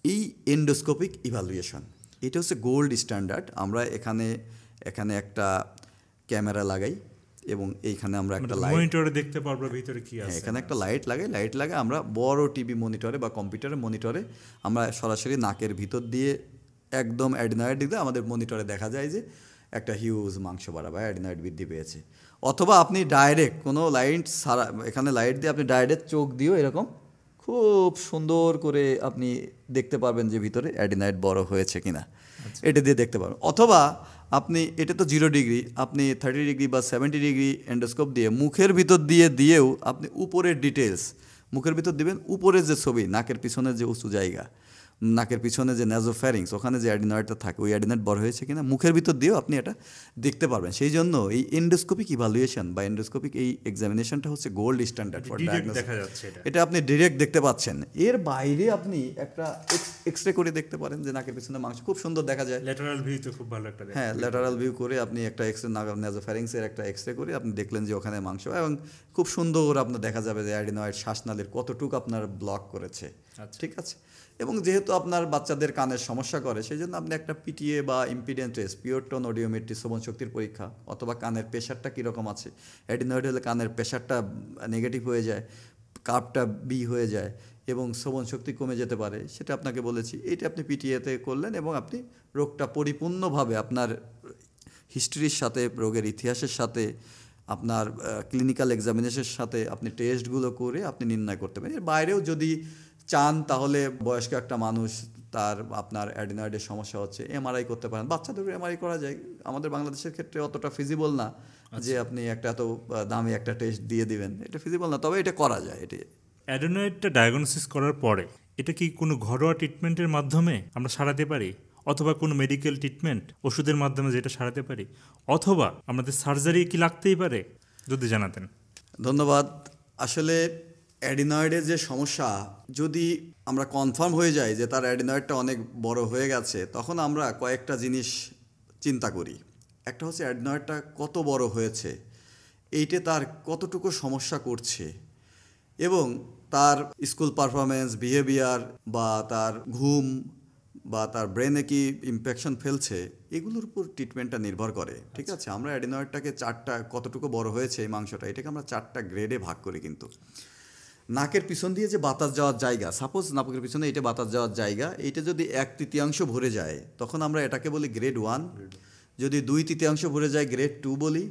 এই এন্ডোস্কোপিক ইভালুয়েশন, এটা হচ্ছে গোল্ড স্ট্যান্ডার্ড। আমরা এখানে একটা ক্যামেরা লাগাই এবং এইখানে আমরা একটা মনিটরে দেখতে পারবো ভিতরে কি আছে, এখানে একটা লাইট লাগাই আমরা বড় টিভি মনিটরে বা কম্পিউটারের মনিটরে আমরা সরাসরি নাকের ভিতর দিয়ে একদম অ্যাডিনয়েড দিলে আমাদের মনিটরে দেখা যায় যে একটা হিউজ মাংস বাড়া বা অ্যাডিনয়েড বৃদ্ধি পেয়েছে। অথবা আপনি ডাইরেক্ট কোনো লাইট সারা, এখানে লাইট দিয়ে আপনি ডাইরেক্ট চোখ দিয়েও এরকম খুব সুন্দর করে আপনি দেখতে পারবেন যে ভিতরে অ্যাডিনয়েড বড় হয়েছে কিনা, এটা দিয়ে দেখতে পারবেন। অথবা আপনি এটা তো 0 ডিগ্রি, আপনি 30 ডিগ্রি বা 70 ডিগ্রি এন্ডোস্কোপ দিয়ে মুখের ভিতর দিয়েও আপনি উপরের ডিটেলস মুখের ভিতর দিবেন, উপরের যে ছবি নাকের পিছনের যে উঁচু জায়গা, নাকের পিছনে যে ন্যাজোফ্যারিংস, ওখানে যে অ্যাডিনয়েডটা থাকে, ওই অ্যাডিনয়েড বড় হয়েছে কিনা মুখের ভিতর দিয়েও আপনি এটা দেখতে পারবেন। সেই জন্য এই এন্ডোস্কোপিক ইভালুয়েশন বা এন্ডোস্কোপিক এই এক্সামিনেশনটা হচ্ছে গোল্ড স্ট্যান্ডার্ড ফর ডায়াগনোসিস। এটা আপনি ডিরেক্ট দেখতে পাচ্ছেন। এর বাইরে আপনি একটা এক্সরে করে দেখতে পারেন যে নাকের পিছনে মাংস খুব সুন্দর দেখা যায়, ল্যাটারাল ভিউ তো খুব ভালো একটা, হ্যাঁ ল্যাটারাল ভিউ করে আপনি একটা এক্সরে ন্যাজোফ্যারিংসের একটা এক্সরে করে আপনি দেখলেন যে ওখানে মাংস, এবং খুব সুন্দর আপনার দেখা যাবে যে অ্যাডিনয়েড শ্বাসনালীর কতটুকু আপনার ব্লক করেছে। ঠিক আছে, এবং যেহেতু আপনার বাচ্চাদের কানের সমস্যা করে, সেই জন্য আপনি একটা পিটিএ বা impedance test, pure tone audiometry, শ্রবণ শক্তির পরীক্ষা, অথবা কানের প্রেশারটা কীরকম আছে, অ্যাডিনয়েড হলে কানের প্রেশারটা নেগেটিভ হয়ে যায়, কাপটা বি হয়ে যায় এবং শ্রবণ শক্তি কমে যেতে পারে, সেটা আপনাকে বলেছি। এইটা আপনি পিটিএতে করলেন এবং আপনি রোগটা পরিপূর্ণভাবে আপনার হিস্ট্রির সাথে, রোগের ইতিহাসের সাথে, আপনার ক্লিনিক্যাল এক্সামিনেশনের সাথে আপনি টেস্টগুলো করে আপনি নির্ণয় করতে পারেন। এর বাইরেও যদি চান তাহলে বয়স্ক একটা মানুষ, তার আপনার অ্যাডিনয়েডের সমস্যা হচ্ছে, এমআরআই করতে পারেন। বাচ্চাদের এমআরআই করা যায়, আমাদের বাংলাদেশের ক্ষেত্রে অতটা ফিজিবল না যে আপনি একটা এত দামি একটা টেস্ট দিয়ে দিবেন, এটা ফিজিবল না, তবে এটা করা যায়। এটি অ্যাডিনয়েডটা ডায়াগনোসিস করার পরে এটা কি কোনো ঘরোয়া ট্রিটমেন্টের মাধ্যমে আমরা সারাতে পারি, অথবা কোনো মেডিকেল ট্রিটমেন্ট ওষুধের মাধ্যমে যেটা সারাতে পারি, অথবা আমাদের সার্জারি কি লাগতেই পারে, যদি জানাতেন। ধন্যবাদ। আসলে অ্যাডিনয়েডের যে সমস্যা, যদি আমরা কনফার্ম হয়ে যাই যে তার অ্যাডিনয়েডটা অনেক বড় হয়ে গেছে, তখন আমরা কয়েকটা জিনিস চিন্তা করি। একটা হচ্ছে অ্যাডিনয়েডটা কত বড় হয়েছে, এইটে তার কতটুকু সমস্যা করছে, এবং তার স্কুল পারফরমেন্স, বিহেভিয়ার, বা তার ঘুম, বা তার ব্রেনে কি ইমপ্যাকশন ফেলছে, এগুলোর উপর ট্রিটমেন্টটা নির্ভর করে। ঠিক আছে, আমরা অ্যাডিনয়েডটাকে কতটুকু বড় হয়েছে এই মাংসটা, এটাকে আমরা 4টা গ্রেডে ভাগ করি। কিন্তু নাকের পিছন দিয়ে যে বাতাস যাওয়ার জায়গা, সাপোজ নাকের পিছনে এটা বাতাস যাওয়ার জায়গা, এইটা যদি 1/3 ভরে যায়, তখন আমরা এটাকে বলি গ্রেড 1। যদি 2/3 ভরে যায় গ্রেড 2 বলি।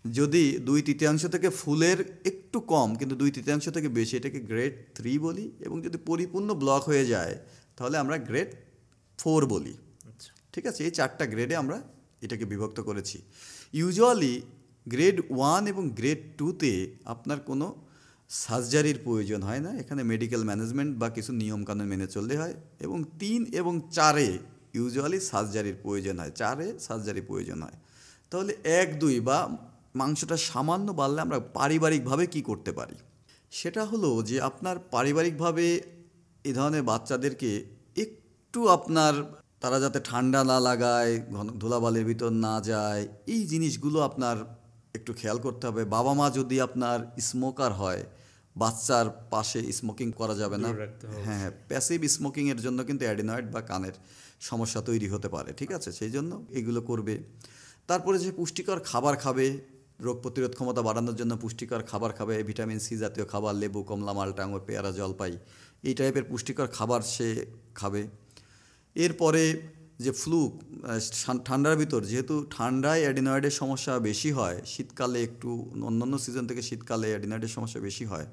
যদি 2/3 থেকে ফুলের একটু কম কিন্তু 2/3 থেকে বেশি, এটাকে গ্রেড 3 বলি। এবং যদি পরিপূর্ণ ব্লক হয়ে যায় তাহলে আমরা গ্রেড 4 বলি। ঠিক আছে, এই 4টা গ্রেডে আমরা এটাকে বিভক্ত করেছি। ইউজুয়ালি গ্রেড 1 এবং গ্রেড 2-তে আপনার কোনো সার্জারির প্রয়োজন হয় না, এখানে মেডিকেল ম্যানেজমেন্ট বা কিছু নিয়মকানুন মেনে চললে হয়। এবং 3 এবং 4-এ ইউজুয়ালি সার্জারির প্রয়োজন হয়, 4-এ সার্জারি প্রয়োজন হয়। তাহলে 1, 2 বা মাংসটা সামান্য বাড়লে আমরা পারিবারিকভাবে কি করতে পারি, সেটা হলো যে আপনার পারিবারিকভাবে এ ধরনের বাচ্চাদেরকে একটু আপনার তারা যাতে ঠান্ডা না লাগায়, ঘন ধুলাবালির ভিতর না যায়, এই জিনিসগুলো আপনার একটু খেয়াল করতে হবে। বাবা মা যদি আপনার স্মোকার হয়, বাচ্চার পাশে স্মোকিং করা যাবে না। দূরে রাখতে হবে। হ্যাঁ, প্যাসিভ স্মোকিংয়ের জন্য কিন্তু অ্যাডিনয়েড বা কানের সমস্যা তৈরি হতে পারে, ঠিক আছে? সেই জন্য এগুলো করবে। তারপরে যে পুষ্টিকর খাবার খাবে, রোগ প্রতিরোধ ক্ষমতা বাড়ানোর জন্য পুষ্টিকর খাবার খাবে, ভিটামিন সি জাতীয় খাবার, লেবু, কমলা, মালটা, আঙুর, পেয়ারা, জলপাই, এই টাইপের পুষ্টিকর খাবার সে খাবে। এরপরে যে ফ্লু, ঠান্ডার ভিতর যেহেতু ঠান্ডায় অ্যাডিনয়েডের সমস্যা বেশি হয়, শীতকালে একটু অন্যান্য সিজন থেকে শীতকালে অ্যাডিনয়েডের সমস্যা বেশি হয়,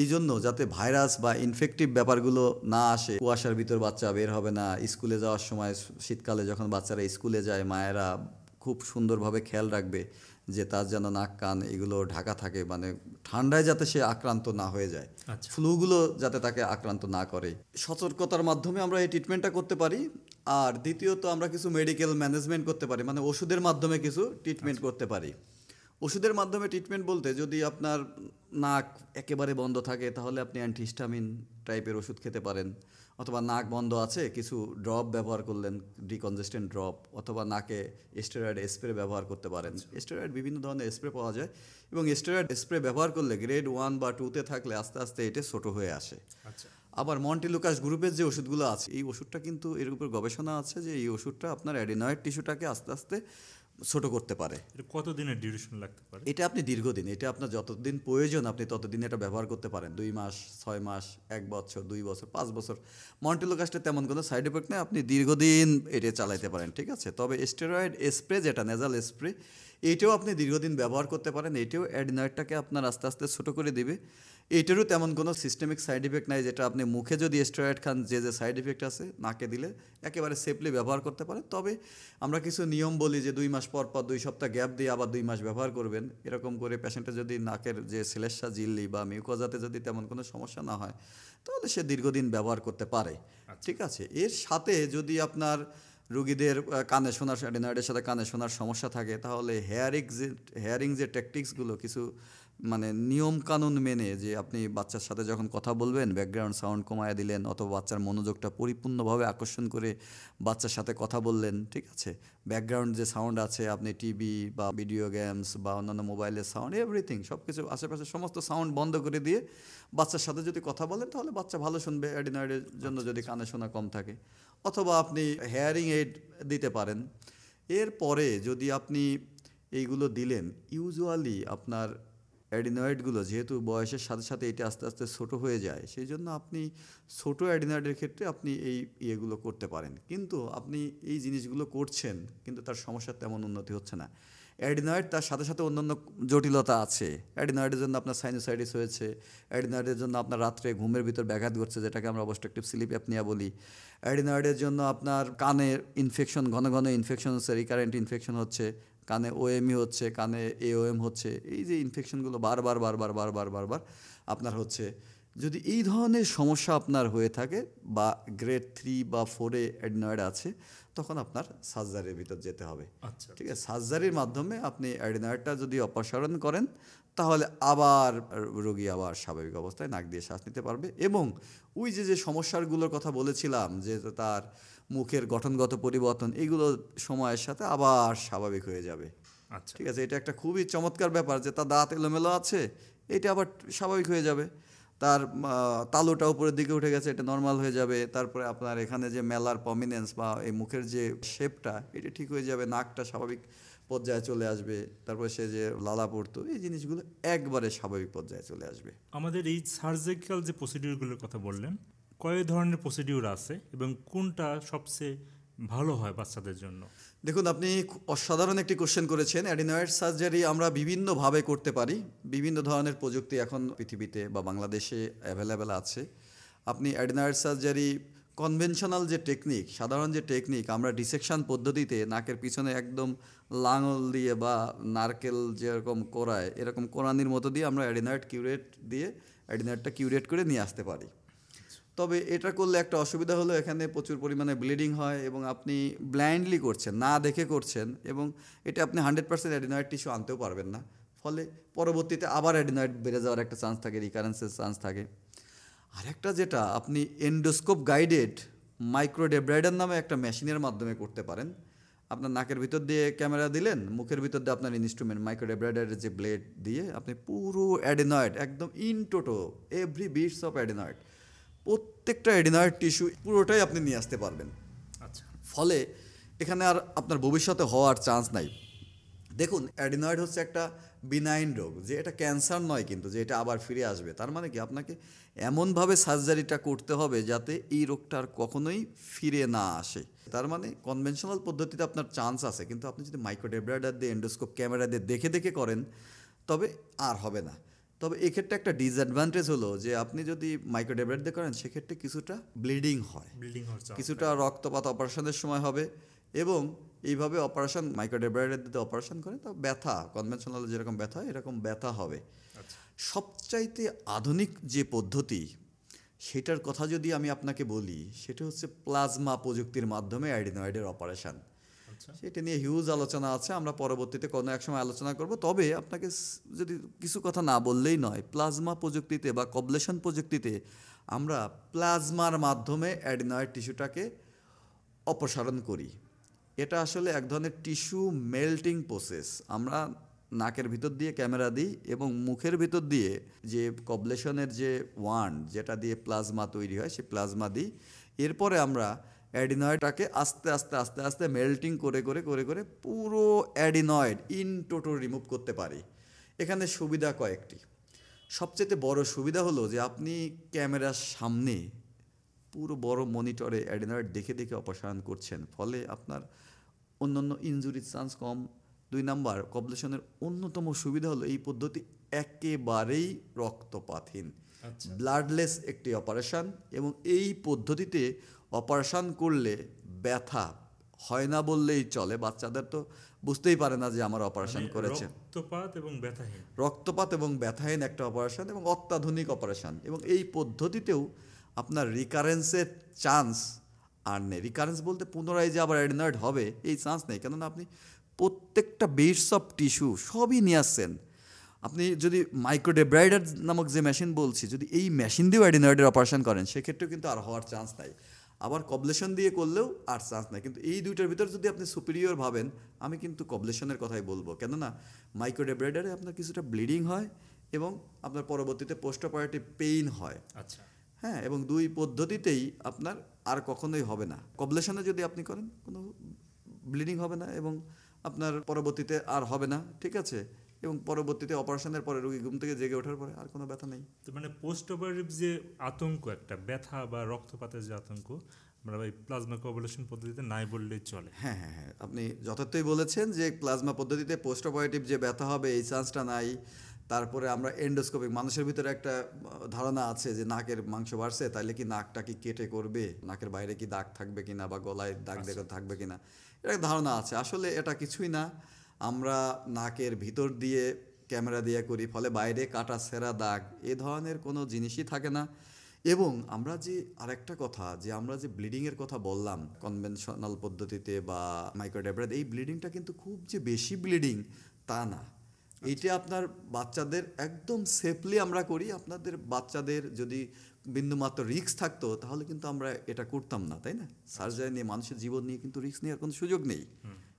এই জন্য যাতে ভাইরাস বা ইনফেক্টিভ ব্যাপারগুলো না আসে, কুয়াশার ভিতর বাচ্চা বের হবে না, স্কুলে যাওয়ার সময় শীতকালে যখন বাচ্চারা স্কুলে যায় মায়েরা খুব সুন্দরভাবে খেয়াল রাখবে যে তার যেন নাক কান এগুলো ঢাকা থাকে, মানে ঠান্ডায় যাতে সে আক্রান্ত না হয়ে যায়, ফ্লুগুলো যাতে তাকে আক্রান্ত না করে। সতর্কতার মাধ্যমে আমরা এই ট্রিটমেন্টটা করতে পারি। আর দ্বিতীয়ত আমরা কিছু মেডিকেল ম্যানেজমেন্ট করতে পারি, মানে ওষুধের মাধ্যমে কিছু ট্রিটমেন্ট করতে পারি। ওষুধের মাধ্যমে ট্রিটমেন্ট বলতে যদি আপনার নাক একেবারে বন্ধ থাকে তাহলে আপনি অ্যান্টিহিস্টামিন টাইপের ওষুধ খেতে পারেন, অথবা নাক বন্ধ আছে কিছু ড্রপ ব্যবহার করলেন, ডিকনজেস্টেন্ট ড্রপ, অথবা নাকে স্টেরয়েড স্প্রে ব্যবহার করতে পারেন। স্টেরয়েড বিভিন্ন ধরনের স্প্রে পাওয়া যায়, এবং স্টেরয়েড স্প্রে ব্যবহার করলে গ্রেড 1 বা 2-তে থাকলে আস্তে আস্তে এটা ছোট হয়ে আসে। আবার মন্টিলুকাস গ্রুপের যে ওষুধগুলো আছে, এই ওষুধটা কিন্তু এর উপর গবেষণা আছে যে এই ওষুধটা আপনার অ্যাডিনয়েড টিস্যুটাকে আস্তে আস্তে ছোট করতে পারে। কতদিনের ডিউরেশন লাগতে পারে? এটা আপনি দীর্ঘদিন, এটা আপনার যতদিন প্রয়োজন আপনি ততদিন এটা ব্যবহার করতে পারেন। 2 মাস, 6 মাস, 1 বছর, 2 বছর, 5 বছর। মন্টিলুকাসটা তেমন কোনো সাইড এফেক্ট নেই, আপনি দীর্ঘদিন এটা চালাইতে পারেন, ঠিক আছে? তবে স্টেরয়েড স্প্রে যেটা নেজাল স্প্রে, এইটাও আপনি দীর্ঘদিন ব্যবহার করতে পারেন। এটাও অ্যাডিনয়েডটাকে আপনার আস্তে আস্তে ছোট করে দিবে। এইটারও তেমন কোনো সিস্টেমিক সাইড ইফেক্ট নাই, যেটা আপনি মুখে যদি স্টেরয়েড খান যে সাইড ইফেক্ট আছে নাকে দিলে একেবারে সেফলি ব্যবহার করতে পারেন। তবে আমরা কিছু নিয়ম বলি যে 2 মাস পর পর 2 সপ্তাহ গ্যাপ দিয়ে আবার 2 মাস ব্যবহার করবেন, এরকম করে পেশেন্টের যদি নাকের যে সেলেসা জিল্লি বা মিউকোজাতে যদি তেমন কোনো সমস্যা না হয় তাহলে সে দীর্ঘদিন ব্যবহার করতে পারে, ঠিক আছে? এর সাথে যদি আপনার রুগীদের কানে শোনার, অ্যাডিনয়েডের সাথে কানে শোনার সমস্যা থাকে তাহলে হেয়ারিং যে টেকটিক্সগুলো, কিছু মানে নিয়ম কানুন মেনে, যে আপনি বাচ্চার সাথে যখন কথা বলবেন ব্যাকগ্রাউন্ড সাউন্ড কমায় দিলেন, অথবা বাচ্চার মনোযোগটা পরিপূর্ণভাবে আকর্ষণ করে বাচ্চার সাথে কথা বললেন, ঠিক আছে? ব্যাকগ্রাউন্ড যে সাউন্ড আছে, আপনি টিভি বা ভিডিও গেমস বা অন্যান্য মোবাইলের সাউন্ড, এভরিথিং সব কিছু আশেপাশে সমস্ত সাউন্ড বন্ধ করে দিয়ে বাচ্চার সাথে যদি কথা বলেন তাহলে বাচ্চা ভালো শুনবে, অ্যাডিনয়েডের জন্য যদি কানে শোনা কম থাকে। অথবা আপনি হেয়ারিং এইড দিতে পারেন। এরপরে যদি আপনি এইগুলো দিলেন, ইউজুয়ালি আপনার অ্যাডিনয়েডগুলো যেহেতু বয়সের সাথে সাথে এটা আস্তে আস্তে ছোটো হয়ে যায়, সেই জন্য আপনি ছোটো অ্যাডিনয়েডের ক্ষেত্রে আপনি এই ইয়েগুলো করতে পারেন। কিন্তু আপনি এই জিনিসগুলো করছেন কিন্তু তার সমস্যার তেমন উন্নতি হচ্ছে না। অ্যাডিনয়েড তার সাথে সাথে অন্যান্য জটিলতা আছে। অ্যাডিনয়েডের জন্য আপনার সাইনোসাইটিস হয়েছে, অ্যাডিনয়েডের জন্য আপনার রাত্রে ঘুমের ভিতর ব্যাঘাত ঘটছে, যেটাকে আমরা অবস্ট্রাকটিভ স্লিপ অ্যাপনিয়া বলি। অ্যাডিনয়েডের জন্য আপনার কানের ইনফেকশন, ঘন ঘন ইনফেকশন হচ্ছে, রিকারেন্ট ইনফেকশন হচ্ছে, কানে ওএমই হচ্ছে, কানে এওএম হচ্ছে, এই যে ইনফেকশনগুলো বারবার আপনার হচ্ছে। যদি এই ধরনের সমস্যা আপনার হয়ে থাকে বা গ্রেড 3 বা 4-এ অ্যাডিনয়েড আছে, তখন আপনার সার্জারির ভিতর যেতে হবে, ঠিক আছে? সার্জারির মাধ্যমে আপনি অ্যাডিনয়েডটা যদি অপসারণ করেন তাহলে আবার রোগী আবার স্বাভাবিক অবস্থায় নাক দিয়ে শ্বাস নিতে পারবে। এবং ওই যে সমস্যাগুলোর কথা বলেছিলাম, যে তার মুখের গঠনগত পরিবর্তন, এগুলো সময়ের সাথে আবার স্বাভাবিক হয়ে যাবে, ঠিক আছে? এটা একটা খুবই চমৎকার ব্যাপার যে তার দাঁত এলোমেলো আছে, এটা আবার স্বাভাবিক হয়ে যাবে। তার তালুটা উপরের দিকে উঠে গেছে, এটা নর্মাল হয়ে যাবে। তারপরে আপনার এখানে যে মেলার প্রমিনেন্স বা এই মুখের যে শেপটা, এটা ঠিক হয়ে যাবে, নাকটা স্বাভাবিক পর্যায়ে চলে আসবে। তারপরে সে যে লালা পড়তো, এই জিনিসগুলো একবারে স্বাভাবিক পর্যায়ে চলে আসবে। আমাদের এই সার্জিক্যাল যে প্রসিডিউরগুলোর কথা বললেন, কয় ধরনের প্রসিডিউর আছে এবং কোনটা সবচেয়ে ভালো হয় বাচ্চাদের জন্য? দেখুন, আপনি অসাধারণ একটি কোশ্চেন করেছেন। অ্যাডিনয়েড সার্জারি আমরা বিভিন্নভাবে করতে পারি। বিভিন্ন ধরনের প্রযুক্তি এখন পৃথিবীতে বা বাংলাদেশে অ্যাভেলেবেল আছে। আপনি অ্যাডিনয়েড সার্জারি কনভেনশনাল যে টেকনিক, সাধারণ যে টেকনিক, আমরা ডিসেকশন পদ্ধতিতে নাকের পিছনে একদম লাঙল দিয়ে বা নারকেল যেরকম কোরায় এরকম কোরানির মতো দিয়ে আমরা অ্যাডিনয়েড কিউরেট দিয়ে অ্যাডিনয়েডটা কিউরেট করে নিয়ে আসতে পারি। তবে এটা করলে একটা অসুবিধা হলো এখানে প্রচুর পরিমাণে ব্লিডিং হয় এবং আপনি ব্লাইন্ডলি করছেন, না দেখে করছেন, এবং এটা আপনি 100% অ্যাডিনয়েড টিস্যু আনতেও পারবেন না। ফলে পরবর্তীতে আবার অ্যাডিনয়েড বেড়ে যাওয়ার একটা চান্স থাকে, রিকারেন্সের চান্স থাকে। আরেকটা যেটা আপনি এন্ডোস্কোপ গাইডেড মাইক্রোডেব্রাইডার নামে একটা মেশিনের মাধ্যমে করতে পারেন। আপনার নাকের ভিতর দিয়ে ক্যামেরা দিলেন, মুখের ভিতর দিয়ে আপনার ইনস্ট্রুমেন্ট মাইক্রোডেব্রাইডারের যে ব্লেড দিয়ে আপনি পুরো অ্যাডিনয়েড একদম in toto every bits of adenoid, প্রত্যেকটা অ্যাডিনয়েড টিস্যু পুরোটাই আপনি নিয়ে আসতে পারবেন। আচ্ছা, ফলে এখানে আর আপনার ভবিষ্যতে হওয়ার চান্স নাই। দেখুন, অ্যাডিনয়েড হচ্ছে একটা বিনাইন রোগ, যে এটা ক্যান্সার নয় কিন্তু যে এটা আবার ফিরে আসবে। তার মানে কি আপনাকে এমনভাবে সার্জারিটা করতে হবে যাতে এই রোগটা আর কখনোই ফিরে না আসে। তার মানে কনভেনশনাল পদ্ধতিতে আপনার চান্স আছে, কিন্তু আপনি যদি মাইক্রোডেব্রাইডার দিয়ে এন্ডোস্কোপ ক্যামেরা দিয়ে দেখে দেখে করেন তবে আর হবে না। তবে এক্ষেত্রে একটা ডিসঅ্যাডভান্টেজ হলো যে আপনি যদি মাইক্রোডেব্রাইড দিয়ে করেন সেক্ষেত্রে কিছুটা ব্লিডিং হয়, বিল্ডিং হচ্ছে কিছুটা রক্তপাত অপারেশনের সময় হবে, এবং এইভাবে অপারেশন মাইক্রোডেব্রাইডার দিয়ে অপারেশন করে তো ব্যথা কনভেনশনাল যেরকম ব্যথা হয় এরকম ব্যথা হবে। আচ্ছা, সবচাইতে আধুনিক যে পদ্ধতি সেটার কথা যদি আমি আপনাকে বলি সেটা হচ্ছে প্লাজমা প্রযুক্তির মাধ্যমে অ্যাডিনয়েডের অপারেশন। আচ্ছা, সেটা নিয়ে হিউজ আলোচনা আছে, আমরা পরবর্তীতে কোনো এক সময় আলোচনা করব। তবে আপনাকে যদি কিছু কথা না বললেই নয়, প্লাজমা প্রযুক্তিতে বা কবলেশন প্রযুক্তিতে আমরা প্লাজমার মাধ্যমে অ্যাডিনয়েড টিস্যুটাকে অপসারণ করি। এটা আসলে এক ধরনের টিস্যু মেল্টিং প্রসেস। আমরা নাকের ভিতর দিয়ে ক্যামেরা দিই এবং মুখের ভিতর দিয়ে যে কবলেশনের যে ওয়ান্ড যেটা দিয়ে প্লাজমা তৈরি হয় সেই প্লাজমা দিই। এরপরে আমরা অ্যাডিনয়েডটাকে আস্তে আস্তে আস্তে আস্তে মেল্টিং করে করে করে করে পুরো অ্যাডিনয়েড ইন টোটো রিমুভ করতে পারি। এখানে সুবিধা কয়েকটি। সবচেয়ে বড় সুবিধা হলো যে আপনি ক্যামেরার সামনে পুরো বড় মনিটরে অ্যাডিনয়েড দেখে দেখে অপসারণ করছেন, ফলে আপনার অন্যান্য ইনজুরির চান্স কম। 2 নাম্বার, কবলেশনের অন্যতম সুবিধা হলো এই পদ্ধতি একেবারেই রক্তপাতহীন, আচ্ছা, ব্লাডলেস একটি অপারেশন, এবং এই পদ্ধতিতে অপারেশন করলে ব্যথা হয় না বললেই চলে। বাচ্চাদের তো বুঝতেই পারে না যে আমার অপারেশন মানে করেছে। রক্তপাত এবং ব্যথাহীন, রক্তপাত এবং ব্যথাহীন একটা অপারেশন এবং অত্যাধুনিক অপারেশন, এবং এই পদ্ধতিতেও আপনার রিকারেন্সের চান্স আর নেই। রিকারেন্স বলতে পুনরায় যে আবার অ্যাডিনয়েড হবে এই চান্স নেই, কেননা আপনি প্রত্যেকটা বিটস অফ টিস্যু সবই নিয়ে আসছেন। আপনি যদি মাইক্রোডেব্রাইডার নামক যে মেশিন বলছি, যদি এই মেশিন দিয়েও অ্যাডিনয়েডের অপারেশন করেন সেক্ষেত্রেও কিন্তু আর হওয়ার চান্স নাই, আবার কবলেশন দিয়ে করলেও আর চান্স নাই। কিন্তু এই দুইটার ভিতর যদি আপনি সুপিরিয়র ভাবেন, আমি কিন্তু কবলেশনের কথাই বলবো, কেননা মাইক্রোডেব্রাইডারে আপনার কিছুটা ব্লিডিং হয় এবং আপনার পরবর্তীতে পোস্ট অপারেটিভ পেইন হয়। আচ্ছা, হ্যাঁ, এবং 2 পদ্ধতিতেই আপনার আর কখনোই হবে না। কবলেশনে যদি আপনি করেন কোনো ব্লিডিং হবে না এবং আপনার পরবর্তীতে আর হবে না, ঠিক আছে, এবং পরবর্তীতে অপারেশনের পরে রোগী ঘুম থেকে জেগে ওঠার পরে আর কোনো ব্যথা নেই। তো মানে পোস্ট অপারেটিভ যে আতঙ্ক, একটা ব্যথা বা রক্তপাতের যে আতঙ্ক, আমরা এই প্লাজমা কোয়াগুলেশন পদ্ধতিতে নাই বললেই চলে। হ্যাঁ হ্যাঁ হ্যাঁ, আপনি যথার্থই বলেছেন যে প্লাজমা পদ্ধতিতে পোস্ট অপারেটিভ যে ব্যথা হবে এই চান্সটা নাই। তারপরে আমরা এন্ডোস্কোপিক, মানুষের ভিতরে একটা ধারণা আছে যে নাকের মাংস বাড়ছে তাইলে কি নাকটা কি কেটে করবে, নাকের বাইরে কি দাগ থাকবে কিনা বা গলায় দাগ দেখে থাকবে কিনা, এটা একটা ধারণা আছে। আসলে এটা কিছুই না, আমরা নাকের ভিতর দিয়ে ক্যামেরা দিয়ে করি, ফলে বাইরে কাটা ছেঁড়া দাগ এ ধরনের কোনো জিনিসই থাকে না। এবং আমরা যে আরেকটা কথা, যে আমরা যে ব্লিডিংয়ের কথা বললাম কনভেনশনাল পদ্ধতিতে বা মাইক্রোডেব্রাইড, এই ব্লিডিংটা কিন্তু খুব যে বেশি ব্লিডিং তা না। এইটা আপনার বাচ্চাদের একদম সেফলি আমরা করি। আপনাদের বাচ্চাদের যদি বিন্দুমাত্র রিস্ক থাকতো তাহলে কিন্তু আমরা এটা করতাম না, তাই না? সার্জারি নিয়ে, মানুষের জীবন নিয়ে কিন্তু রিস্ক নেওয়ার কোনো সুযোগ নেই।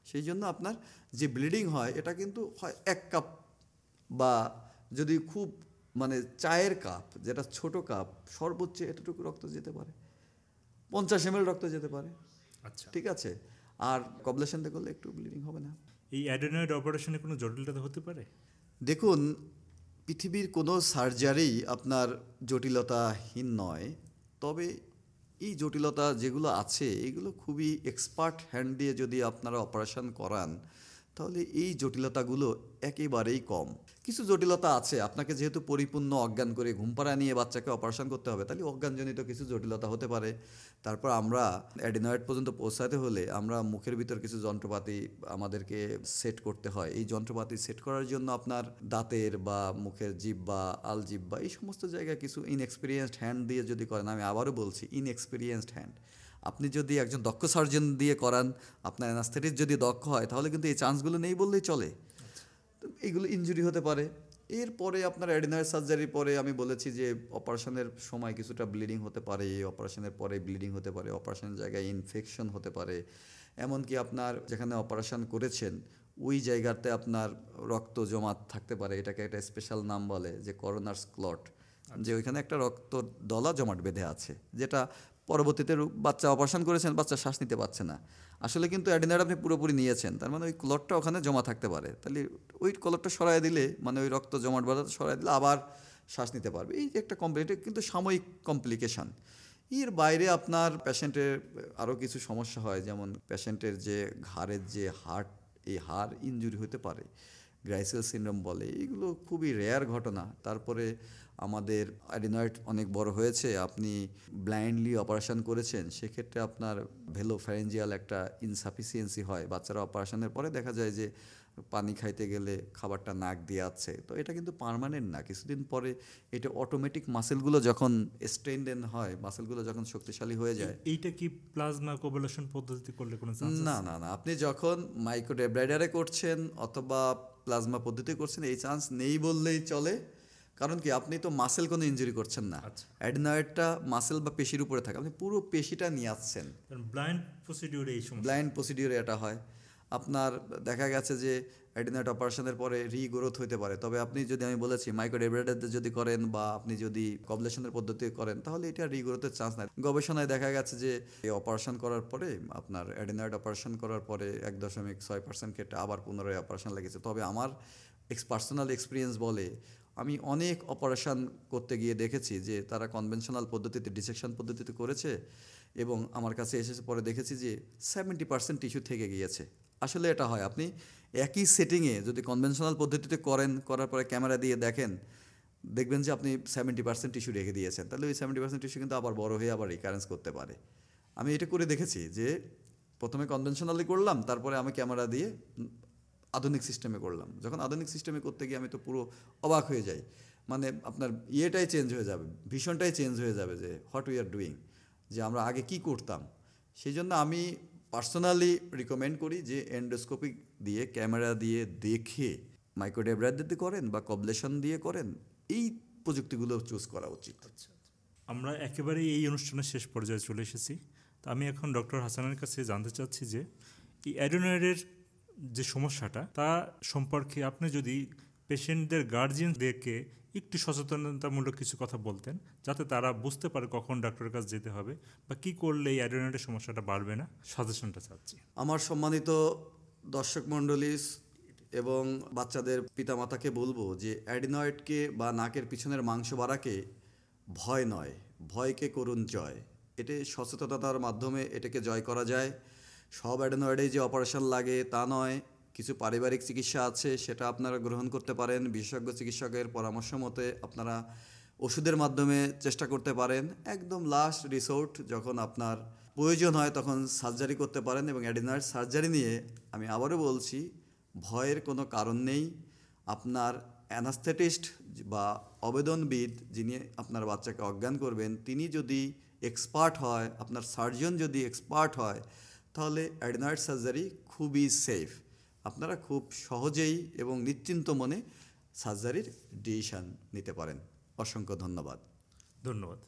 সেই জন্য আপনার যে ব্লিডিং হয় এটা কিন্তু হয় 1 কাপ, বা যদি খুব মানে চায়ের কাপ, যেটা ছোট কাপ, সর্বোচ্চ এতটুকু রক্ত যেতে পারে, 50 ml রক্ত যেতে পারে, আচ্ছা, ঠিক আছে। আর কবলেশন দিয়ে করলে একটু ব্লিডিং হবে না। এই অ্যাডেনয়েড অপারেশনে কোনো জটিলতা হতে পারে? দেখুন, পৃথিবীর কোনো সার্জারি আপনার জটিলতাহীন নয়, তবে এই জটিলতা যেগুলো আছে এগুলো খুবই এক্সপার্ট হ্যান্ড দিয়ে যদি আপনারা অপারেশন করান তাহলে এই জটিলতাগুলো একেবারেই কম। কিছু জটিলতা আছে, আপনাকে যেহেতু পরিপূর্ণ অজ্ঞান করে ঘুম পাড়া নিয়ে বাচ্চাকে অপারেশন করতে হবে, তাহলে অজ্ঞানজনিত কিছু জটিলতা হতে পারে। তারপর আমরা অ্যাডিনয়েড পর্যন্ত পৌঁছাতে হলে আমরা মুখের ভিতর কিছু যন্ত্রপাতি আমাদেরকে সেট করতে হয়। এই যন্ত্রপাতি সেট করার জন্য আপনার দাঁতের বা মুখের জিহ্বা, আলজিহ্বা এই সমস্ত জায়গায় কিছু ইনএক্সপিরিয়েন্সড হ্যান্ড দিয়ে যদি করেন, আমি আবারও বলছি ইনএক্সপিরিয়েন্সড হ্যান্ড, আপনি যদি একজন দক্ষ সার্জন দিয়ে করান, আপনার অ্যানাস্থেটিস্ট যদি দক্ষ হয়, তাহলে কিন্তু এই চান্সগুলো নেই বললেই চলে। তো এইগুলো ইনজুরি হতে পারে। এরপরে আপনার অ্যাডিনয়েড সার্জারির পরে আমি বলেছি যে অপারেশনের সময় কিছুটা ব্লিডিং হতে পারে, অপারেশনের পরে ব্লিডিং হতে পারে, অপারেশনের জায়গায় ইনফেকশন হতে পারে, এমনকি আপনার যেখানে অপারেশন করেছেন ওই জায়গাতে আপনার রক্ত জমা থাকতে পারে। এটাকে একটা স্পেশাল নাম বলে যে করোনার্স ক্লট, যে ওইখানে একটা রক্ত দলা জমাট বেঁধে আছে, যেটা পরবর্তীতে বাচ্চা অপারেশন করেছেন, বাচ্চা শ্বাস নিতে পারছে না। আসলে কিন্তু অ্যাডিনয়েড আপনি পুরোপুরি নিয়েছেন, তার মানে ওই ক্লটটা ওখানে জমা থাকতে পারে। তাহলে ওই ক্লটটা সরাই দিলে, মানে ওই রক্ত জমাট বাঁধাটা সরাই দিলে আবার শ্বাস নিতে পারবে। এই যে একটা কিন্তু সাময়িক কমপ্লিকেশান। এর বাইরে আপনার পেশেন্টের আরও কিছু সমস্যা হয়, যেমন পেশেন্টের যে ঘাড়ের যে এই হাড় ইনজুরি হতে পারে, গ্রাইসেল সিনড্রোম বলে, এগুলো খুবই রেয়ার ঘটনা। তারপরে আমাদের অ্যাডিনয়েড অনেক বড় হয়েছে, আপনি ব্লাইন্ডলি অপারেশন করেছেন, সেক্ষেত্রে আপনার ভেলোফ্যারেঞ্জিয়াল একটা ইনসাফিসিয়েন্সি হয়। বাচ্চারা অপারেশনের পরে দেখা যায় যে পানি খাইতে গেলে খাবারটা নাক দিয়ে আছে, তো এটা কিন্তু পার্মানেন্ট না, কিছুদিন পরে এটা অটোমেটিক মাসেলগুলো যখন স্ট্রেনডেন হয়, মাসেলগুলো যখন শক্তিশালী হয়ে যায়। এইটা কি প্লাজমা কোগুলেশন পদ্ধতি করলে কোনো চান্স আছে? না না না, আপনি যখন মাইক্রোডেব্রাইডারে করছেন অথবা প্লাজমা পদ্ধতি করছেন, এই চান্স নেই বললেই চলে। কারণ কি, আপনি তো মাসেল কোনো ইনজুরি করছেন না, অ্যাডিনয়েডটা মাসেল বা পেশির উপরে থাকে, আপনি পুরো পেশিটা নিয়ে আসছেন। ব্লাইন্ড প্রসিডিউরে এই সমস্যা, ব্লাইন্ড প্রসিডিউরে এটা হয়। আপনার দেখা গেছে যে অ্যাডিনয়েড অপারেশনের পরে রিগ্রোথ হতে পারে, তবে আপনি যদি, আমি বলেছি মাইক্রোডেব্রাইডারে যদি করেন বা আপনি যদি কবলেশনের পদ্ধতি করেন, তাহলে এটা রিগ্রোথের চান্স নাই। গবেষণায় দেখা গেছে যে এই অপারেশন করার পরে, আপনার অ্যাডিনয়েড অপারেশন করার পরে 1.6% ক্ষেত্রে আবার পুনরায় অপারেশন লেগেছে। তবে আমার পার্সোনাল এক্সপিরিয়েন্স বলে, আমি অনেক অপারেশন করতে গিয়ে দেখেছি যে তারা কনভেনশনাল পদ্ধতিতে, ডিসেকশন পদ্ধতিতে করেছে এবং আমার কাছে এসেছে পরে দেখেছি যে 70% টিস্যু থেকে গিয়েছে। আসলে এটা হয়, আপনি একই সেটিংয়ে যদি কনভেনশনাল পদ্ধতিতে করার পরে ক্যামেরা দিয়ে দেখেন, দেখবেন যে আপনি 70% টিস্যু রেখে দিয়েছেন, তাহলে ওই 70% টিস্যু কিন্তু আবার বড় হয়ে আবার রিকারেন্স করতে পারে। আমি এটা করে দেখেছি যে প্রথমে কনভেনশনালি করলাম, তারপরে আমি ক্যামেরা দিয়ে আধুনিক সিস্টেমে করলাম। যখন আধুনিক সিস্টেমে করতে গিয়ে আমি তো পুরো অবাক হয়ে যাই, মানে আপনার ইয়েটাই চেঞ্জ হয়ে যাবে, ভীষণটাই চেঞ্জ হয়ে যাবে যে হোয়াট উই আর ডুইং, যে আমরা আগে কি করতাম। সেই জন্য আমি পার্সোনালি রিকমেন্ড করি যে এন্ডোস্কোপিক দিয়ে, ক্যামেরা দিয়ে দেখে মাইক্রোডেব্রাইড দিয়ে করেন বা কবলেশন দিয়ে করেন, এই প্রযুক্তিগুলো চুজ করা উচিত। আমরা একেবারেই এই অনুষ্ঠানের শেষ পর্যায়ে চলে এসেছি। তো আমি এখন ডক্টর হাসানের কাছে জানতে চাচ্ছি যে এই অ্যাডিনয়েডের যে সমস্যাটা, তা সম্পর্কে আপনি যদি পেশেন্টদের গার্জিয়ানদেরকে একটু সচেতনতামূলক কিছু কথা বলতেন, যাতে তারা বুঝতে পারে কখন ডাক্তারের কাছে যেতে হবে বা কী করলে এই অ্যাডিনয়েডের সমস্যাটা বাড়বে না, সাজেশনটা চাচ্ছি। আমার সম্মানিত দর্শক মণ্ডলী এবং বাচ্চাদের পিতামাতাকে বলবো যে অ্যাডিনয়েডকে বা নাকের পিছনের মাংস বাড়াকে ভয় নয়, ভয়কে করুন জয়। এটা সচেতনতার মাধ্যমে এটাকে জয় করা যায়। সব অ্যাডিনয়েডেই যে অপারেশন লাগে তা নয়, কিছু পারিবারিক চিকিৎসা আছে, সেটা আপনারা গ্রহণ করতে পারেন। বিশেষজ্ঞ চিকিৎসকের পরামর্শ মতে আপনারা ওষুধের মাধ্যমে চেষ্টা করতে পারেন। একদম লাস্ট রিসোর্ট যখন আপনার প্রয়োজন হয় তখন সার্জারি করতে পারেন। এবং অ্যাডিনয়েড সার্জারি নিয়ে আমি আবারও বলছি, ভয়ের কোনো কারণ নেই। আপনার অ্যানাস্থেটিস্ট বা অবেদনবিদ যিনি আপনার বাচ্চাকে অজ্ঞান করবেন, তিনি যদি এক্সপার্ট হয়, আপনার সার্জন যদি এক্সপার্ট হয়, তাহলে অ্যাডিনয়েড সার্জারি খুবই সেফ। আপনারা খুব সহজেই এবং নিশ্চিন্ত মনে সার্জারির ডিসিশন নিতে পারেন। অসংখ্য ধন্যবাদ। ধন্যবাদ।